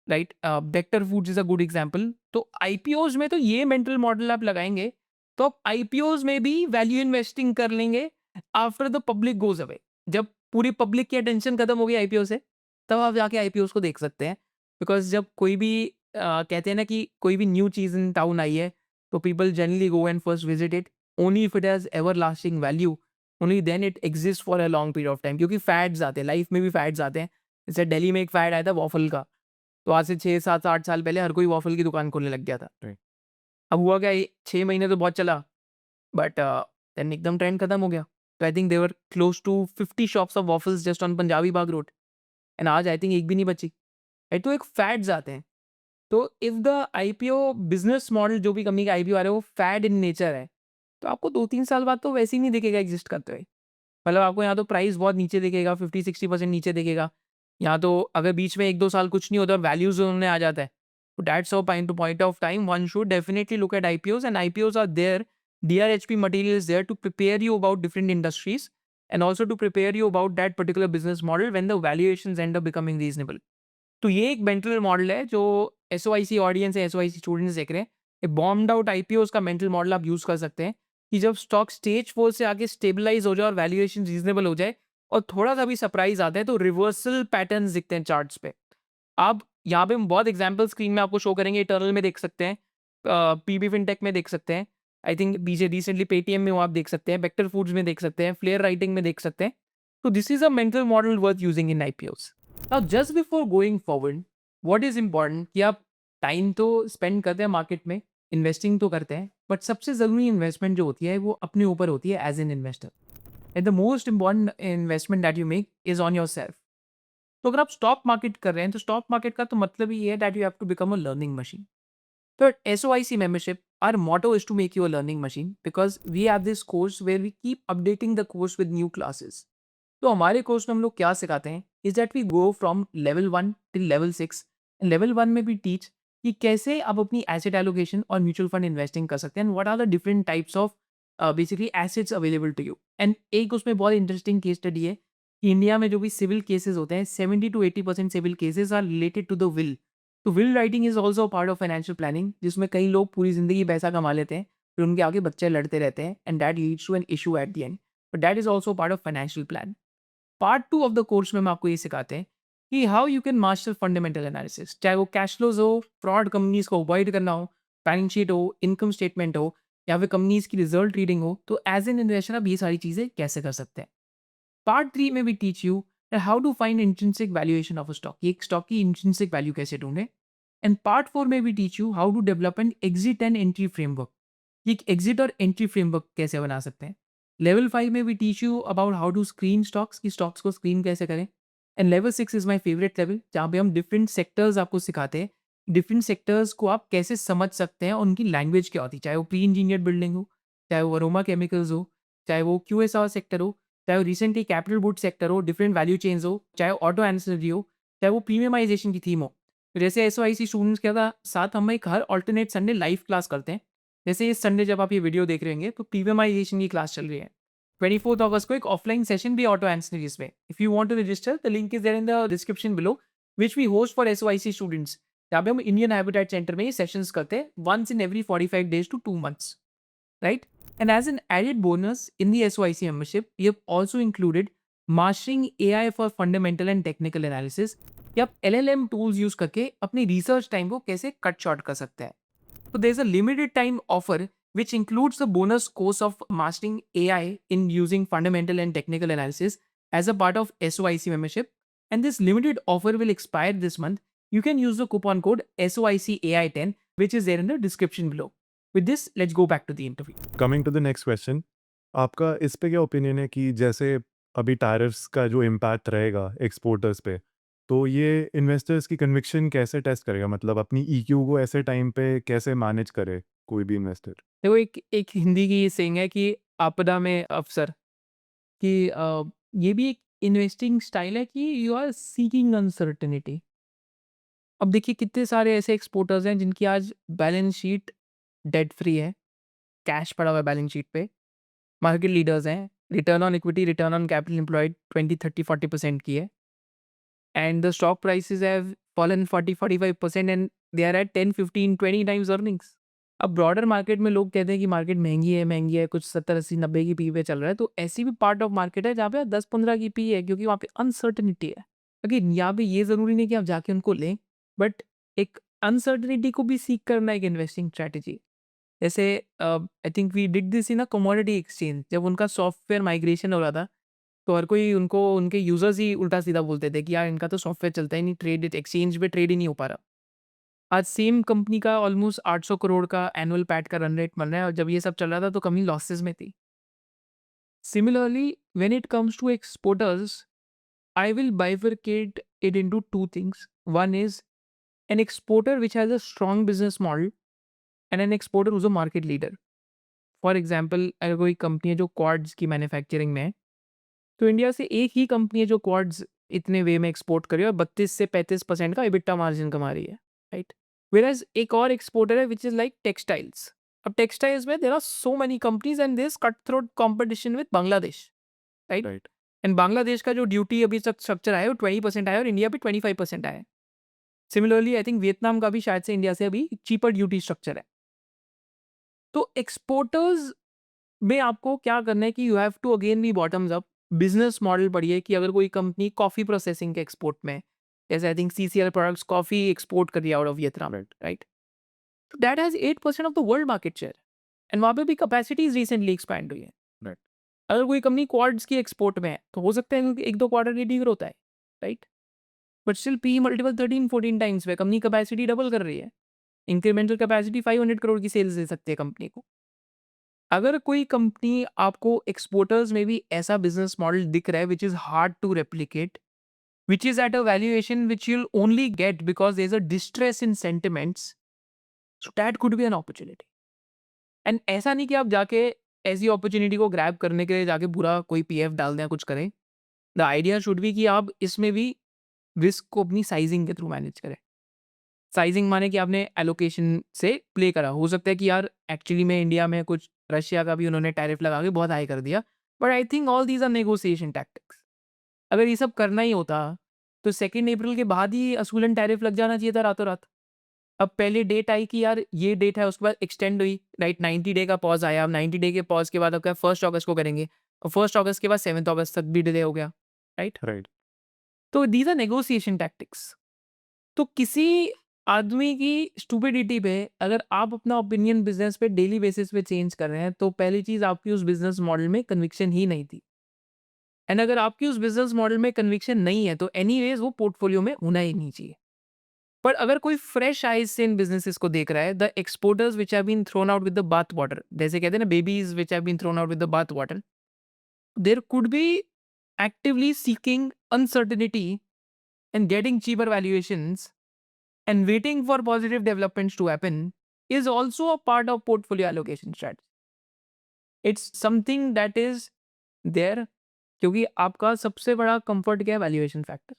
right? Bector Foods is a good example. तो आईपीओज में तो ये मेंटल मॉडल आप लगाएंगे तो आप आईपीओज में भी वैल्यू इन्वेस्टिंग कर लेंगे after the public goes away. जब पूरी पब्लिक की अटेंशन खत्म हो गई आईपीओ से, तब आप जाके आईपीओज को देख सकते हैं। बिकॉज जब कोई भी कहते हैं ना कि कोई भी न्यू चीज़ इन टाउन आई है, तो people generally go and first visit it only if it has everlasting value, only then it exist for a long period of time. क्योंकि फैड्स आते हैं, लाइफ में भी फैड्स आते हैं। जैसे दिल्ली में एक फैड आया था वॉफल का, तो आज से 6 7 8 साल पहले हर कोई वॉफल की दुकान खोलने लग गया था। राइट। अब हुआ क्या, 6 महीने तो बहुत चला, बट देन एकदम ट्रेंड खत्म हो गया। तो I think there're close to 50 shops of waffles just on Punjabi Bagh road, and आज आई थिंक एक भी नहीं बची, राइट? तो एक फैड्स आते हैं। तो if the IPO business model, जो भी कंपनी का आईपीओ आ रहा है वो फैड इन नेचर है, तो आपको 2 3 साल बाद तो वैसे ही नहीं दिखेगा एग्जिस्ट करते हुए। मतलब आपको यहाँ तो प्राइस बहुत नीचे दिखेगा, 50 60% नीचे दिखेगा। यहाँ तो अगर बीच में 1 2 साल कुछ नहीं होता और वैल्यूज उन्होंने आ जाता है, तो that's a point of time one should definitely look at IPOs, and IPOs are there, DRHP material is there to prepare you about different industries and also to prepare you about that particular business model when the valuations end up becoming reasonable. तो ये एक mental model है जो SOIC audience है, SOIC students देख रहे हैं। एक बॉम्ब्ड आउट आईपीओज का मेंटल मॉडल आप यूज कर सकते हैं कि जब स्टॉक स्टेज 4 से आगे स्टेबलाइज हो जाए और वैल्यूएशन रीजनेबल हो जाए और थोड़ा सा भी सरप्राइज आता है, तो रिवर्सल पैटर्न्स दिखते हैं चार्ट्स पे। आप यहाँ पे हम बहुत एग्जाम्पल स्क्रीन में आपको शो करेंगे, इटर्नल में देख सकते हैं, पीबी फिनटेक में देख सकते हैं, आई थिंक बीजे रिसेंटली पेटीएम में वो आप देख सकते हैं, बेक्टर फूड्स में देख सकते हैं, फ्लेयर राइटिंग में देख सकते हैं। तो this is a mental model worth using in IPOs. Now just before going forward, what is important कि आप टाइम तो स्पेंड करते हैं मार्केट में, इन्वेस्टिंग तो करते हैं, बट सबसे ज़रूरी इन्वेस्टमेंट जो होती है वो अपने ऊपर होती है as an investor. And the most important investment that you make is on yourself. तो अगर आप स्टॉक मार्केट कर रहे हैं, तो स्टॉक मार्केट का तो मतलब ही है that you have to become a learning machine. So at SOIC membership, our motto is to make you a learning machine because we have this course where we keep updating the course with new classes. तो हमारे course में हम लोग क्या सिखाते हैं is that we go from level 1 till level 6। Level 1 में भी टीच कि कैसे आप अपनी एसेट एलोकेशन और म्यूचुअल फंड इन्वेस्टिंग कर सकते हैं, and what are the different types of basically assets available to you. And एक उसमें बहुत इंटरेस्टिंग केस स्टडी है कि इंडिया में जो भी सिविल केसेस होते हैं, 70 to 80% civil cases are related to the will. तो will writing is also part of financial planning, जिसमें कई लोग पूरी जिंदगी पैसा कमा लेते हैं, फिर उनके आगे बच्चे लड़ते रहते हैं, and that leads to an issue at the end, but that is also part of financial plan. Part 2 of the course में हम आपको ये सिखाते हैं कि how you can master fundamental analysis, चाहे वो कैश फ्लोज हो, फ्रॉड कंपनीज को अवॉइड करना हो, बैलेंस शीट हो, इनकम स्टेटमेंट हो, या फिर कंपनीज की रिजल्ट रीडिंग हो, तो एज एन इन्वेस्टर आप ये सारी चीज़ें कैसे कर सकते हैं। पार्ट 3 में भी teach you how to find intrinsic valuation of a stock, एक स्टॉक की इंट्रिंसिक वैल्यू कैसे ढूंढें। एंड पार्ट 4 में भी teach you how to develop an exit and entry framework, एक एग्जिट और एंट्री फ्रेमवर्क कैसे बना सकते हैं। लेवल 5 में भी teach you about how to screen stocks, की स्टॉक्स को स्क्रीन कैसे करें। And level 6 is my favourite level, जहाँ पे हम डिफरेंट सेक्टर्स आपको सिखाते हैं। डिफरेंट सेक्टर्स को आप कैसे समझ सकते हैं और उनकी लैंग्वेज क्या होती है, चाहे वो प्री इंजीनियर्ड बिल्डिंग हो, चाहे वो अरोमा केमिकल्स हो, चाहे वो क्यूएसआर सेक्टर हो, चाहे वो रिसेंटली कैपिटल गुड्स सेक्टर हो, डिफरेंट वैल्यू चेन्स हो, चाहे ऑटो एंसिलरी हो, चाहे वो प्रीमियमाइजेशन की थीम हो। तो जैसे एसओआईसी स्टूडेंट्स के साथ हम एक हर अल्टरनेट संडे लाइव क्लास करते हैं। जैसे इस संडे जब आप ये वीडियो देख रहे होंगे तो प्रीमियमाइजेशन की क्लास चल रही है। 24th अगस्त को एक ऑफलाइन सेशन भी ऑटो एंसिलरीज में। If you want to register, the link is there in the description below, which we host for SOIC students. जहाँ पे हम इंडियन हैबिटेट सेंटर में ये सेशंस करते हैं once in every 45 days to 2 months, right? And as an added bonus in the SOIC membership, we have also included mastering AI for fundamental and technical analysis, कि आप LLM tools use करके अपनी research time को कैसे cut short कर सकते हैं। So there's a limited time offer which includes the bonus course of mastering AI in using fundamental and technical analysis as a part of SOIC membership. And this limited offer will expire this month. You can use the coupon code SOICAI10, which is there in the description below. With this, let's go back to the interview. Coming to the next question, आपका इस पे क्या opinion है कि जैसे अभी tariffs का जो इम्पैक्ट रहेगा एक्सपोर्टर्स पे, तो ये इन्वेस्टर्स की कन्विक्शन कैसे टेस्ट करेगा? मतलब अपनी ईक्यू को ऐसे टाइम पे कैसे मैनेज करे कोई भी इन्वेस्टर? देखो, एक एक हिंदी की ये सेइंग है कि आपदा में अवसर, कि ये भी एक इन्वेस्टिंग स्टाइल है कि यू आर सीकिंग अनसर्टेनिटी। अब देखिए कितने सारे ऐसे एक्सपोर्टर्स हैं जिनकी आज बैलेंस शीट डेट फ्री है, कैश पड़ा हुआ है बैलेंस शीट पे। मार्केट लीडर्स हैं, return on equity, return on capital employed 20, 30, 40% की है। And the stock prices have fallen 40, 45% and they are at 10, 15, 20 times earnings. अब ब्रॉडर मार्केट में लोग कहते हैं कि मार्केट महंगी है, कुछ 70, 80, 90 की पी पे चल रहा है, तो ऐसी भी पार्ट ऑफ मार्केट है जहाँ पे 10, 15 की पी है, क्योंकि वहाँ पे अनसर्टेनिटी है। अगेन यहाँ पे ये ज़रूरी नहीं कि आप जाके उनको लें, बट एक अनसर्टेनिटी को भी सीक करना एक इन्वेस्टिंग स्ट्रैटेजी। जैसे I think we did this in a commodity exchange, जब उनका सॉफ्टवेयर माइग्रेशन हो रहा था, तो हर कोई उनको, उनके यूज़र्स ही उल्टा-सीधा बोलते थे कि यार इनका तो सॉफ्टवेयर चलता ही नहीं, ट्रेड एक्सचेंज पे ट्रेड ही नहीं हो पा रहा। आज सेम कंपनी का ऑलमोस्ट 800 करोड़ का एनुअल पैट का रन रेट बन रहा है, और जब ये सब चल रहा था तो कंपनी लॉसेस में थी। Similarly when it comes to exporters, I will bifurcate it into two things. One is an exporter which has a strong business model and an exporter who's a market leader. For example, अगर कोई company है जो quartz की manufacturing में है, तो India से एक ही कंपनी है जो क्वाड्स इतने वे में एक्सपोर्ट कर रही है और 32 से 35% का इबिट्टा मार्जिन कमा रही है, राइट? वेराज एक और एक्सपोर्टर है विच इज़ लाइक टेक्सटाइल्स। अब टेक्सटाइल्स में there are so many companies and this cut throat competition with Bangladesh, right? Right. And Bangladesh का जो ड्यूटी अभी तक स्ट्रक्चर आया है वो 20% आया और इंडिया पे 25% आया है। सिमिलरली आई थिंक वियतनाम का भी शायद से इंडिया से अभी चीपर ड्यूटी स्ट्रक्चर है। तो एक्सपोर्टर्स में आपको क्या करना है कि you have to again be bottoms up. Business model पढ़िए कि अगर कोई कंपनी कॉफ़ी प्रोसेसिंग के एक्सपोर्ट में है, जैसे I think CCL products coffee export कर रही है out of Vietnam, right. Right? तो that has 8% of the world market share and वहाँ पे भी कैपेसिटीज रिसेंटली एक्सपैंड हुई है। राइट। अगर कोई कंपनी क्वार्ट्स की एक्सपोर्ट में है तो हो सकता है कि 1-2 क्वार्टर की डी ग्रोथ है, right? But still P multiple 13-14 times पे कंपनी कैपेसिटी डबल कर रही है। इंक्रीमेंटल कैपेसिटी 500 करोड़ की सेल्स दे सकती है कंपनी को। अगर कोई कंपनी आपको एक्सपोर्टर्स में भी ऐसा बिजनेस मॉडल दिख रहा है which is hard to replicate, which is at a valuation which you'll only get because there is a distress in sentiments, so that could be an opportunity. एंड ऐसा नहीं कि आप जाके ऐसी अपॉर्चुनिटी को ग्रैब करने के लिए जाके पूरा कोई पीएफ डाल दें या कुछ करें। द आइडिया शुड बी कि आप इसमें भी रिस्क को अपनी साइजिंग के थ्रू मैनेज करें। साइजिंग माने कि आपने एलोकेशन से प्ले करा। हो सकता है कि यार एक्चुअली में इंडिया में कुछ रशिया का भी उन्होंने टैरिफ लगा के बहुत हाई कर दिया, but I think all these are negotiation tactics. अगर ये सब करना ही होता तो 2 अप्रैल के बाद ही असूलन टैरिफ लग जाना चाहिए था रातों रात। अब पहले डेट आई कि यार ये डेट है, उसके बाद एक्सटेंड हुई, राइट? 90 डे का पॉज आया। अब 90 डे के पॉज के बाद अब क्या 1 अगस्त को करेंगे, और 1 अगस्त के बाद 7 अगस्त तक भी डिले हो गया, राइट? राइट। तो दीज आर नेगोशिएशन टैक्टिक्स। तो किसी आदमी की स्टुपिडिटी पे अगर आप अपना ओपिनियन बिजनेस पे डेली बेसिस पे चेंज कर रहे हैं, तो पहली चीज आपकी उस बिजनेस मॉडल में कन्विक्शन ही नहीं थी। एंड अगर आपकी उस बिजनेस मॉडल में कन्विक्शन नहीं है तो एनीवेज वो पोर्टफोलियो में होना ही नहीं चाहिए। पर अगर कोई फ्रेश आइज से इन बिजनेसेस को देख रहा है, the exporters which have been thrown out with the bath water, जैसे कहते हैं ना babies which have been thrown out with the bath water, there could be actively seeking uncertainty and getting cheaper valuations and waiting for positive developments to happen is also a part of portfolio allocation strategy. It's something that is there क्योंकि आपका सबसे बड़ा comfort क्या है valuation factor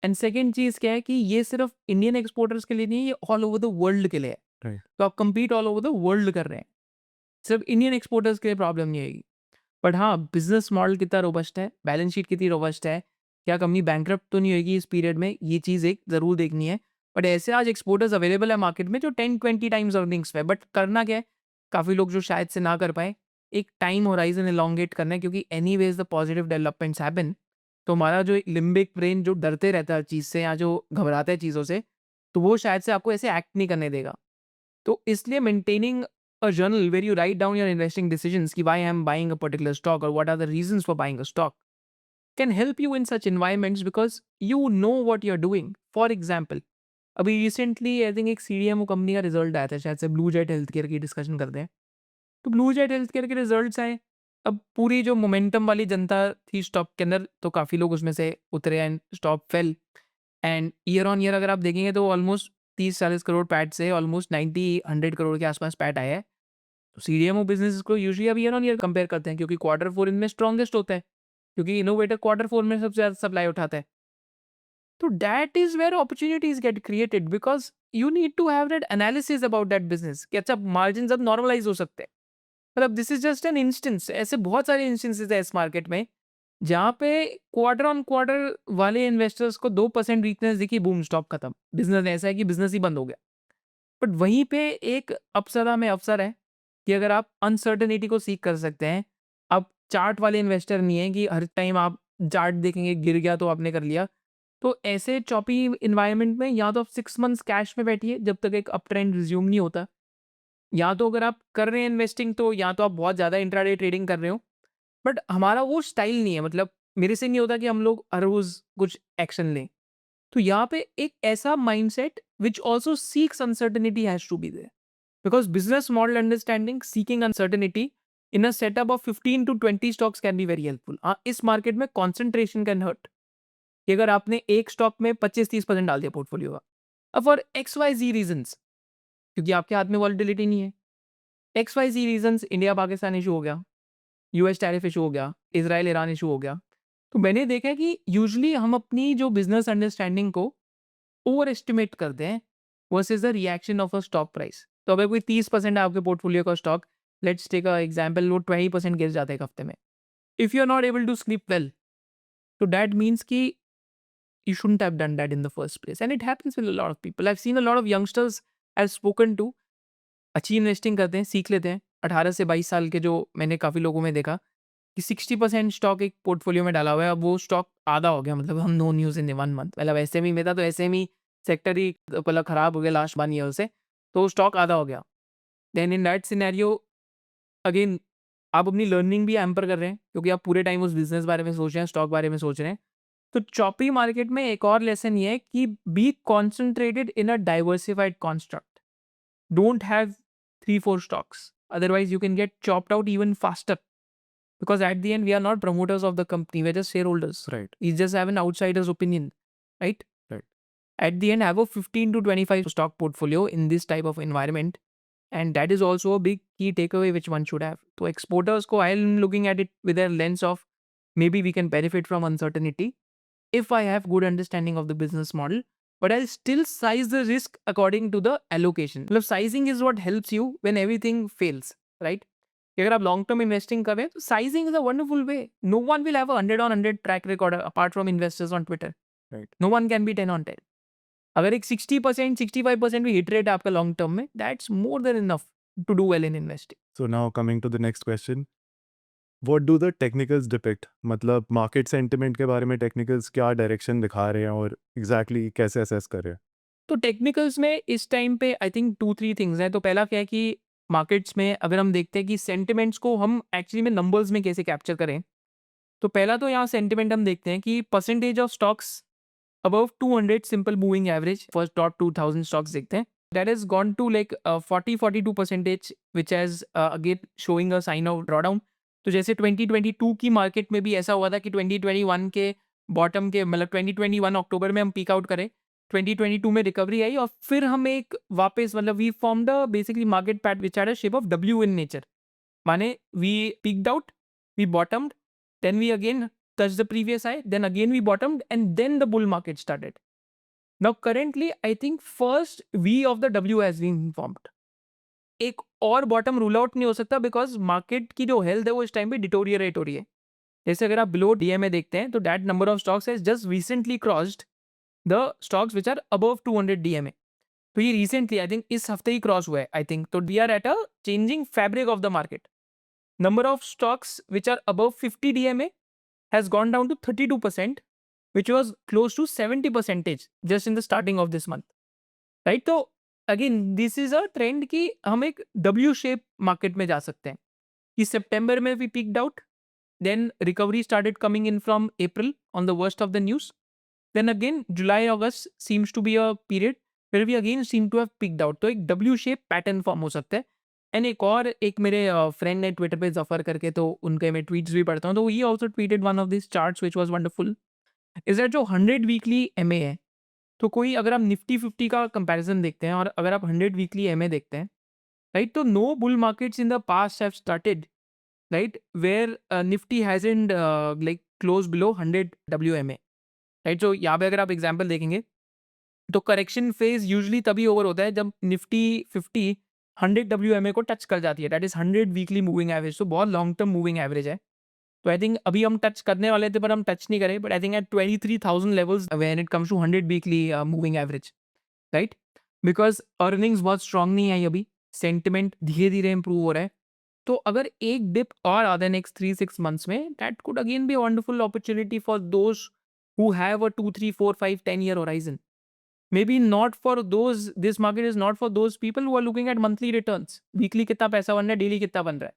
and second चीज क्या है कि ये सिर्फ इंडियन एक्सपोर्टर्स के लिए नहीं है ये ऑल ओवर द वर्ल्ड के लिए है राइट तो आप compete all over the world कर रहे हैं सिर्फ इंडियन एक्सपोर्टर्स के लिए प्रॉब्लम नहीं आएगी बट हाँ बिजनेस मॉडल कितना रोबस्ट है बैलेंस शीट कितनी रोबस्ट है क्या कंपनी बैंकरप्ट तो नहीं होगी इस पीरियड में ये चीज़ एक ज़रूर देखनी है बट ऐसे आज एक्सपोर्टर्स अवेलेबल है मार्केट में जो 10-20 टाइम्स अर्निंग्स पे बट करना क्या है काफ़ी लोग जो शायद से ना कर पाए एक टाइम होराइजन एलोंगेट करना है क्योंकि any ways the positive developments happen तो हमारा जो लिम्बिक ब्रेन जो डरते रहता है हर चीज़ से या जो घबराता है चीज़ों से तो वो शायद से आपको ऐसे एक्ट नहीं करने देगा तो इसलिए maintaining a journal where you write down your investing decisions ki why I'm buying a particular stock or what are the reasons for buying a stock can help you in such environments because you know what you're doing. For example, अभी recently I think एक CDMO company का result आया था शायद से blue jet health care की discussion करते हैं तो ब्लू जेट हेल्थ केयर के रिजल्ट्स आए अब पूरी जो मोमेंटम वाली जनता थी स्टॉक के अंदर तो काफ़ी लोग उसमें से उतरे and stock fail and year on year अगर आप देखेंगे तो ऑलमोस्ट 30-40 करोड़ पैट से ऑलमोस्ट 90-100 करोड़ के आसपास पैट आया है सीडीएमओ बिजनेस को यूजुअली अब ईयर ऑन ईयर कंपेयर करते हैं क्योंकि क्वार्टर फोर इनमें स्ट्रॉन्गेस्ट होता है क्योंकि इनोवेटर क्वार्टर फोर में सबसे ज़्यादा सप्लाई उठाता है तो that is where opportunities get created because you need to have that analysis about that business कि अच्छा मार्जिन अब नॉर्मलाइज हो सकते हैं मतलब this is just an instance ऐसे बहुत सारे इंस्टेंसेज है इस मार्केट में जहाँ पे क्वार्टर ऑन क्वार्टर वाले इन्वेस्टर्स को 2% वीकनेस दिखी बूम स्टॉप खत्म बिजनेस ऐसा है कि बिजनेस ही बंद हो गया बट वहीं पे एक अपसरा में अवसर है कि अगर आप अनसर्टेनिटी को सीख कर सकते हैं आप चार्ट वाले इन्वेस्टर नहीं है कि हर टाइम आप चार्ट देखेंगे गिर गया तो आपने कर लिया तो ऐसे चॉपी इन्वायरमेंट में या तो आप 6 मंथ्स कैश में बैठिए जब तक एक अप ट्रेंड रिज्यूम नहीं होता या तो अगर आप कर रहे हैं इन्वेस्टिंग तो या तो आप बहुत ज़्यादा इंट्राडे ट्रेडिंग कर रहे हो बट हमारा वो स्टाइल नहीं है मतलब मेरे से नहीं होता कि हम लोग हर रोज़ कुछ एक्शन लें तो यहाँ पे एक ऐसा mindset which also seeks uncertainty has to be there because business model understanding seeking uncertainty in a setup of 15 to 20 stocks can be very helpful इस मार्केट में कॉन्सेंट्रेशन कैन हर्ट कि अगर आपने एक स्टॉक में 25-30% डाल दिया पोर्टफोलियो का अब फॉर XYZ रीजंस क्योंकि आपके हाथ में वॉलिटिलिटी नहीं है XYZ reasons India Pakistan issue हो गया US टैरिफ इशू हो गया इसराइल ईरान इशू हो गया तो मैंने देखा कि यूजुअली हम अपनी जो बिजनेस अंडरस्टैंडिंग को ओवर एस्टिमेट करते हैं versus the reaction of a stock price तो अगर कोई 30% है आपके पोर्टफोलियो का stock let's take a example वो 20% गिर जाता है एक हफ्ते में if you are not able to sleep well तो दैट मीन्स कि you shouldn't have done that in the first place and it happens with a lot of people I've seen a lot of youngsters I've spoken to अच्छी investing करते हैं सीख लेते हैं 18 से 22 साल के जो मैंने काफ़ी लोगों में देखा कि 60% स्टॉक एक पोर्टफोलियो में डाला हुआ है अब वो स्टॉक आधा हो गया मतलब हम नो न्यूज़ इन 1 मंथ मतलब SME में था तो SME सेक्टर ही मतलब ख़राब हो गया लास्ट 1 ईयर से तो स्टॉक आधा हो गया then in that scenario again आप अपनी लर्निंग भी एम्पर कर रहे हैं क्योंकि आप पूरे टाइम उस बिजनेस बारे में सोच रहे हैं स्टॉक बारे में सोच रहे हैं तो चॉपी मार्केट में एक और लेसन ये है कि be concentrated in a diversified construct don't have 3-4 stocks otherwise you can get chopped out even faster because at the end we are not promoters of the company we're just shareholders right we just have an outsider's opinion right right at the end have a 15 to 25 stock portfolio in this type of environment and that is also a big key takeaway which one should have so exporters ko I'm looking at it with a lens of maybe we can benefit from uncertainty if I have good understanding of the business model, but I'll still size the risk according to the allocation. मतलब sizing is what helps you when everything fails, right? कि अगर आप long term investing कर रहे हैं तो sizing is a wonderful way no one will have a 100 on 100 track record apart from investors on Twitter right no one can be 10 on 10 अगर एक 60% 65% भी हिट रेट है आपका लॉन्ग टर्म में that's more than enough to do well in investing so now coming to the next question what do the technicals depict मतलब market sentiment के बारे में टेक्निकल्स क्या डायरेक्शन दिखा रहे हैं और एग्जैक्टली exactly कैसे असेस कर रहे हैं तो टेक्निकल्स में इस टाइम पे आई थिंक 2-3 थिंग्स हैं तो पहला क्या है कि मार्केट्स में अगर हम देखते हैं कि सेंटिमेंट्स को हम एक्चुअली में नंबर्स में कैसे कैप्चर करें तो पहला तो यहाँ सेंटिमेंट हम देखते हैं कि percentage of stocks above 200 simple moving average first top 2000 stocks देखते हैं that has gone to like 40-42% which has again showing a sign of drawdown तो जैसे 2022 की मार्केट में भी ऐसा हुआ था कि 2021 के बॉटम के मतलब 2021 अक्टूबर में हम पीक आउट करें, 2022 में रिकवरी आई और फिर हम एक वापस मतलब we formed a basically market pattern which had a shape of W in nature. माने we peaked out, we bottomed, then we again touched the previous high, then again we bottomed, and then the bull market started. Now currently I think first V of the W has been formed. एक और bottom rule out नहीं हो सकता because market की जो health है वो इस टाइम पे डिटोरिएट हो रही है। जैसे अगर आप बिलो डीएमए देखते हैं तो that number of stocks has just recently crossed the stocks which are above 200 DMA. तो ये रिसेंटली आई थिंक इस हफ्ते ही क्रॉस हुआ है आई थिंक। तो we are at a changing fabric of the market. Number of stocks which are above 50 DMA has gone down to 32%, which was close to 70% just in the starting of this month, right? तो again this is a trend कि हम एक W shape market में जा सकते हैं कि सितंबर में we peaked out, then recovery started coming in from April on the worst of the news, then again July August seems to be a period फिर we again seem to have picked out. तो एक W shape pattern form हो सकता है। And एक मेरे friend ने Twitter पे जफर करके तो उनके मैं ट्वीट्स भी पढ़ता हूँ तो he also tweeted one of this charts which was wonderful is that जो 100 वीकली एमए है, तो कोई अगर आप निफ्टी 50 का कंपैरिजन देखते हैं और अगर आप 100 वीकली एमए देखते हैं, राइट, तो no bull markets in the past have started, right, where Nifty hasn't like close below 100 WMA, right. तो यहाँ पे अगर आप एग्जांपल देखेंगे तो करेक्शन फेज यूजुअली तभी ओवर होता है जब निफ्टी 50 100 डब्ल्यूएमए को टच कर जाती है, that is 100 weekly moving average. तो बहुत लॉन्ग टर्म मूविंग एवरेज है। तो आई थिंक अभी हम टच करने वाले थे पर हम टच नहीं करें, but I think at 23,000 levels when it comes to 100 weekly moving average, right, because earnings बहुत स्ट्रांग नहीं आई अभी, सेंटिमेंट धीरे धीरे इंप्रूव हो रहा है। तो अगर एक डिप और आता है नेक्स्ट 3-6 मंथ्स में, that could again B wonderful opportunity for those who have a 2, 3, 4, 5, 10 year horizon. Maybe not for those, this market is not for those people who are looking at monthly returns, weekly कितना पैसा बन रहा है, daily कितना बन रहा है।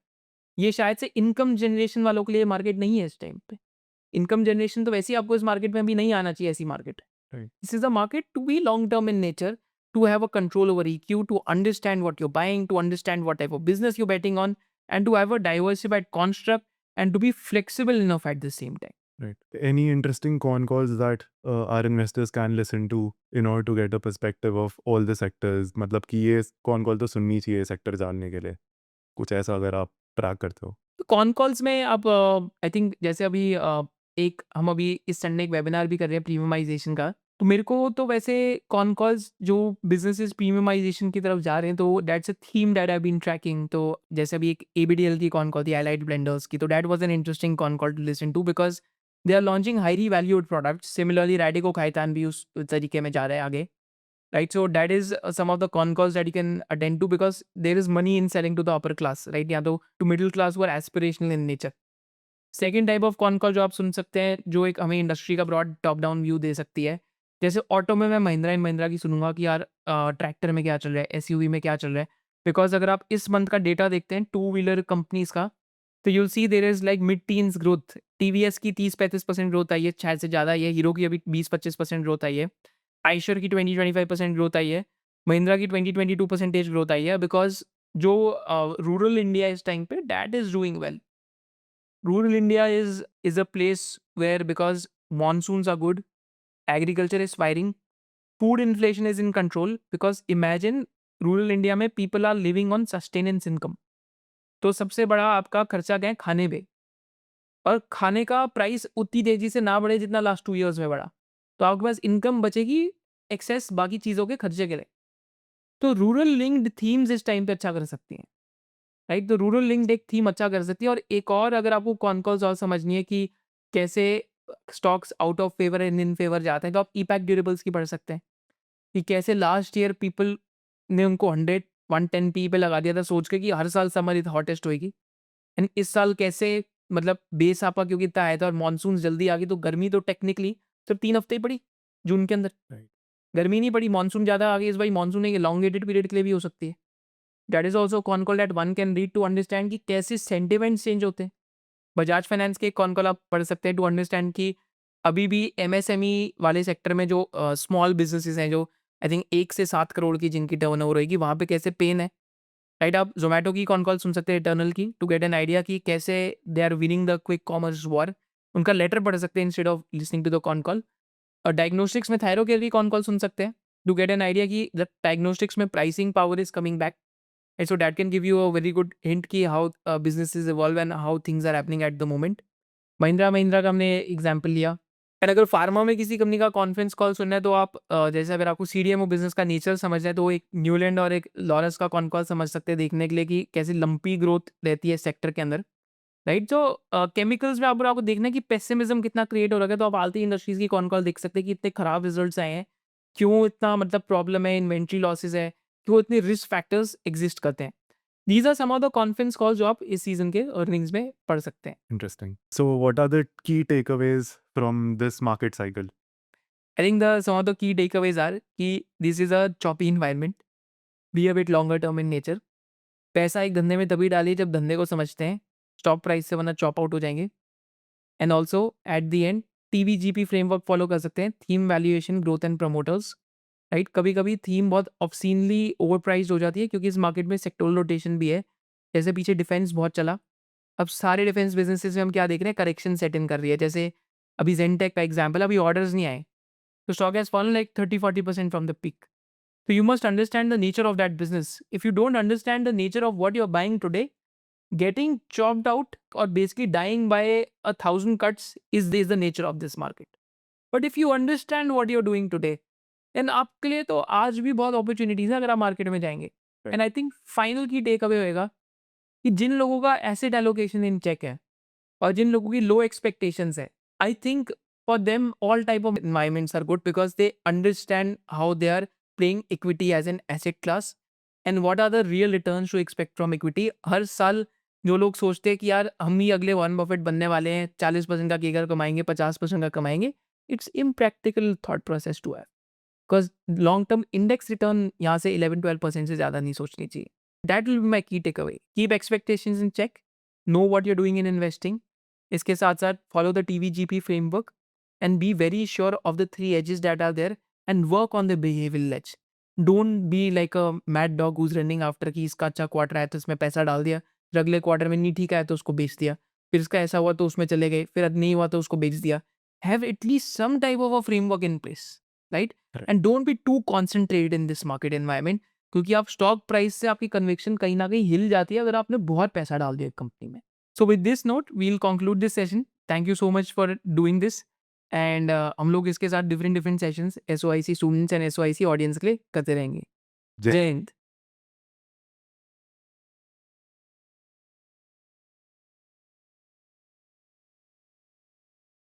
ये शायद से इनकम जनरेशन वालों के लिए मार्केट नहीं है इस टाइम पे। इनकम जनरेशन तो वैसे ही आपको इस मार्केट में अभी नहीं आना चाहिए, ऐसी मार्केट है। Right. This is a market to be long term in nature, to have a control over EQ, to understand what you buying, to understand what type of business you betting on, and to have a diversified construct and to be flexible enough at the same time. Right. Any interesting con calls that our investors can listen to in order to get a perspective of all the sectors? मतलब कि ये con call तो सुननी चाहिए sector जानने के लिए। कुछ ऐसा अगर आप ट्रैक करते हो। तो कॉन कॉल्स में आप आई थिंक जैसे अभी एक हम अभी इस संडे एक वेबिनार भी कर रहे हैं प्रीमियमाइजेशन का, तो मेरे को तो वैसे कॉन कॉल्स जो बिजनेसेस प्रीमियमाइजेशन की तरफ जा रहे हैं तो that's a theme that I been tracking. तो जैसे अभी एक ABDL की कॉन कॉल थी, एलाइट ब्लेंडर्स की, तो that was an interesting con call to listen to because they are launching highly valued products. Similarly Radico Khaitan भी उस तरीके में जा रहे हैं आगे, right? So that is some of the con calls that you can attend to because there is money in selling to the upper class, right? या तो to middle class who are aspirational in nature. Second type of con call जो आप सुन सकते हैं जो एक हमें industry का ब्रॉड टॉप डाउन व्यू दे सकती है, जैसे ऑटो में मैं महिंद्रा एंड महिंद्रा की सुनूंगा कि यार ट्रैक्टर में क्या चल रहा है, SUV में क्या चल रहा है। बिकॉज अगर आप इस मंथ का डेटा देखते हैं टू व्हीलर कंपनीज का, तो you'll see there is like mid teens growth. TVS की 30-35% ग्रोथ आई है, शायद से ज़्यादा आई है। हीरो की अभी 20-25% ग्रोथ आई है। आइशर की 20-25% ग्रोथ आई है। महिंद्रा की 20-22% ग्रोथ आई है। बिकॉज जो रूरल इंडिया इस टाइम पे that is doing well. Rural India is a place where because monsoons are good, agriculture is firing, food inflation is in control. Because imagine rural India में people are living on sustenance income. तो सबसे बड़ा आपका खर्चा क्या है, खाने पे। और खाने का प्राइस उतनी तेजी से ना बढ़े जितना लास्ट 2 इयर्स में बढ़ा, तो आपके पास इनकम बचेगी एक्सेस बाकी चीज़ों के खर्चे के लिए। तो रूरल लिंक्ड थीम्स इस टाइम पे अच्छा कर सकती हैं, राइट। तो रूरल लिंक्ड एक थीम अच्छा कर सकती है। और एक और अगर आपको कॉन कॉल्स और समझनी है कि कैसे stocks out of favour and in favour जाते हैं, तो आप ईपैक ड्यूरेबल्स की पढ़ सकते हैं कि कैसे लास्ट ईयर पीपल ने उनको 100-110 पे लगा दिया था सोच के कि हर साल समर इज हॉटेस्ट होएगी। एंड इस साल कैसे मतलब बेस आपा क्योंकि इतना आया था और मानसून जल्दी आ गई, तो गर्मी तो टेक्निकली सिर्फ 3 हफ्ते ही पड़ी जून के अंदर। राइट। गर्मी नहीं पड़ी, मानसून ज़्यादा आ गई इस बार। मानसून एक लॉन्गेटेड पीरियड के लिए भी हो सकती है। That is also con call that one can read to understand कि कैसे सेंटिमेंट्स चेंज होते हैं। बजाज फाइनेंस के एक कॉन कॉल आप पढ़ सकते हैं टू अंडरस्टैंड कि अभी भी MSME वाले सेक्टर में जो स्मॉल बिजनेसेस हैं, जो आई थिंक 1 से 7 करोड़ की जिनकी टर्नओवर रहेगी, वहाँ पे कैसे पेन है, राइट। आप जोमेटो की कॉन कॉल सुन सकते हैं इटर्नल की, टू गेट एन आइडिया कि कैसे they are winning the quick commerce war उनका लेटर पढ़ सकते हैं instead of listening to the con call. और डायग्नोस्टिक्स में थायरो केयर की कॉन कॉल सुन सकते हैं टू गेट एन आइडिया कि जब डायग्नोस्टिक्स में pricing power is coming back, and so that can give you a very good hint कि how businesses evolve and how things are happening at the moment। Mahindra Mahindra का हमने example लिया। And अगर pharma में किसी कंपनी का conference call सुनना है तो आप जैसे अगर आपको सीडीएमओ बिजनेस का नेचर समझना है तो एक न्यूलैंड और एक लॉरस का कॉन कॉल समझ सकते हैं देखने के लिए कि कैसी लंपी ग्रोथ रहती है सेक्टर के अंदर, राइट। जो केमिकल्स में आपको देखना है कि पेसिमिज्म कितना क्रिएट हो रहा है, तो आप आलती इंडस्ट्रीज की कॉन कॉल देख सकते हैं कि इतने खराब रिजल्ट्स आए हैं, क्यों इतना मतलब प्रॉब्लम है, इन्वेंट्री लॉसेज है, क्यों इतने रिस्क फैक्टर्स एग्जिस्ट करते हैं। These are some of the conference call जो आप इस सीजन के अर्निंग्स में पढ़ सकते हैं। Interesting. So what are the key takeaways from this market cycle? I think the some of the key takeaways are कि this is a choppy environment, be a bit longer term in nature. पैसा एक धंधे में तभी डालिए जब धंधे को समझते हैं स्टॉक प्राइस से, वरना चॉप आउट हो जाएंगे। And also at the end TVGP framework follow कर सकते हैं, theme valuation growth and promoters, right. कभी कभी थीम बहुत ऑब्सीनली ओवर प्राइज हो जाती है क्योंकि इस मार्केट में सेक्टोरल रोटेशन भी है। जैसे पीछे डिफेंस बहुत चला, अब सारे डिफेंस बिजनेसेस में हम क्या देख रहे हैं, करेक्शन सेट इन कर रही है। जैसे अभी जेनटेक का एग्जाम्पल, अभी ऑर्डर्स नहीं आए तो stock has fallen like 30-40% from the peak. So you must understand the nature of that business. If you don't understand the nature of what you're buying today, getting chopped out or basically dying by 1,000 cuts is the nature of this market. But if you understand what you're doing today, then आपके लिए तो आज भी बहुत opportunities है अगर आप market में जाएंगे। Right. And I think final की टेक अवे होएगा कि जिन लोगों का एसेट एलोकेशन इन चेक है और जिन लोगों की लो एक्सपेक्टेशंस है, I think for them all type of environments are good because they understand how they are playing equity as an asset class and what are the real returns to expect from equity. हर साल जो लोग सोचते हैं कि यार हम ही अगले वॉरेन बफेट बनने वाले हैं, 40% का केकर कमाएंगे, 50% का कमाएंगे, it's impractical thought process to have, because long term index return यहाँ से 11-12% से ज़्यादा नहीं सोचनी चाहिए। That will be my key takeaway, keep expectations in check, know what you doing in investing. इसके साथ साथ follow the TVGP framework and be very sure of the 3 edges that are there and work on the behavioural edge. Don't be like a mad dog who's running after कि इसका अच्छा quarter आया तो इसमें पैसा डाल दिया, फिर अगले क्वार्टर में नहीं ठीक आया तो उसको बेच दिया, फिर इसका ऐसा हुआ तो उसमें चले गए, फिर नहीं हुआ तो उसको बेच दिया। Have at least some type of a framework in place, right. Correct. And don't be too concentrated in this market environment, क्योंकि आप स्टॉक प्राइस से आपकी कन्विक्शन कहीं ना कहीं हिल जाती है अगर आपने बहुत पैसा डाल दिया एक कंपनी में। So with this note we'll conclude this session. Thank you so much for doing this. And हम लोग इसके साथ different sessions SOIC students and SOIC audience के लिए करते रहेंगे। जय जय हिंद।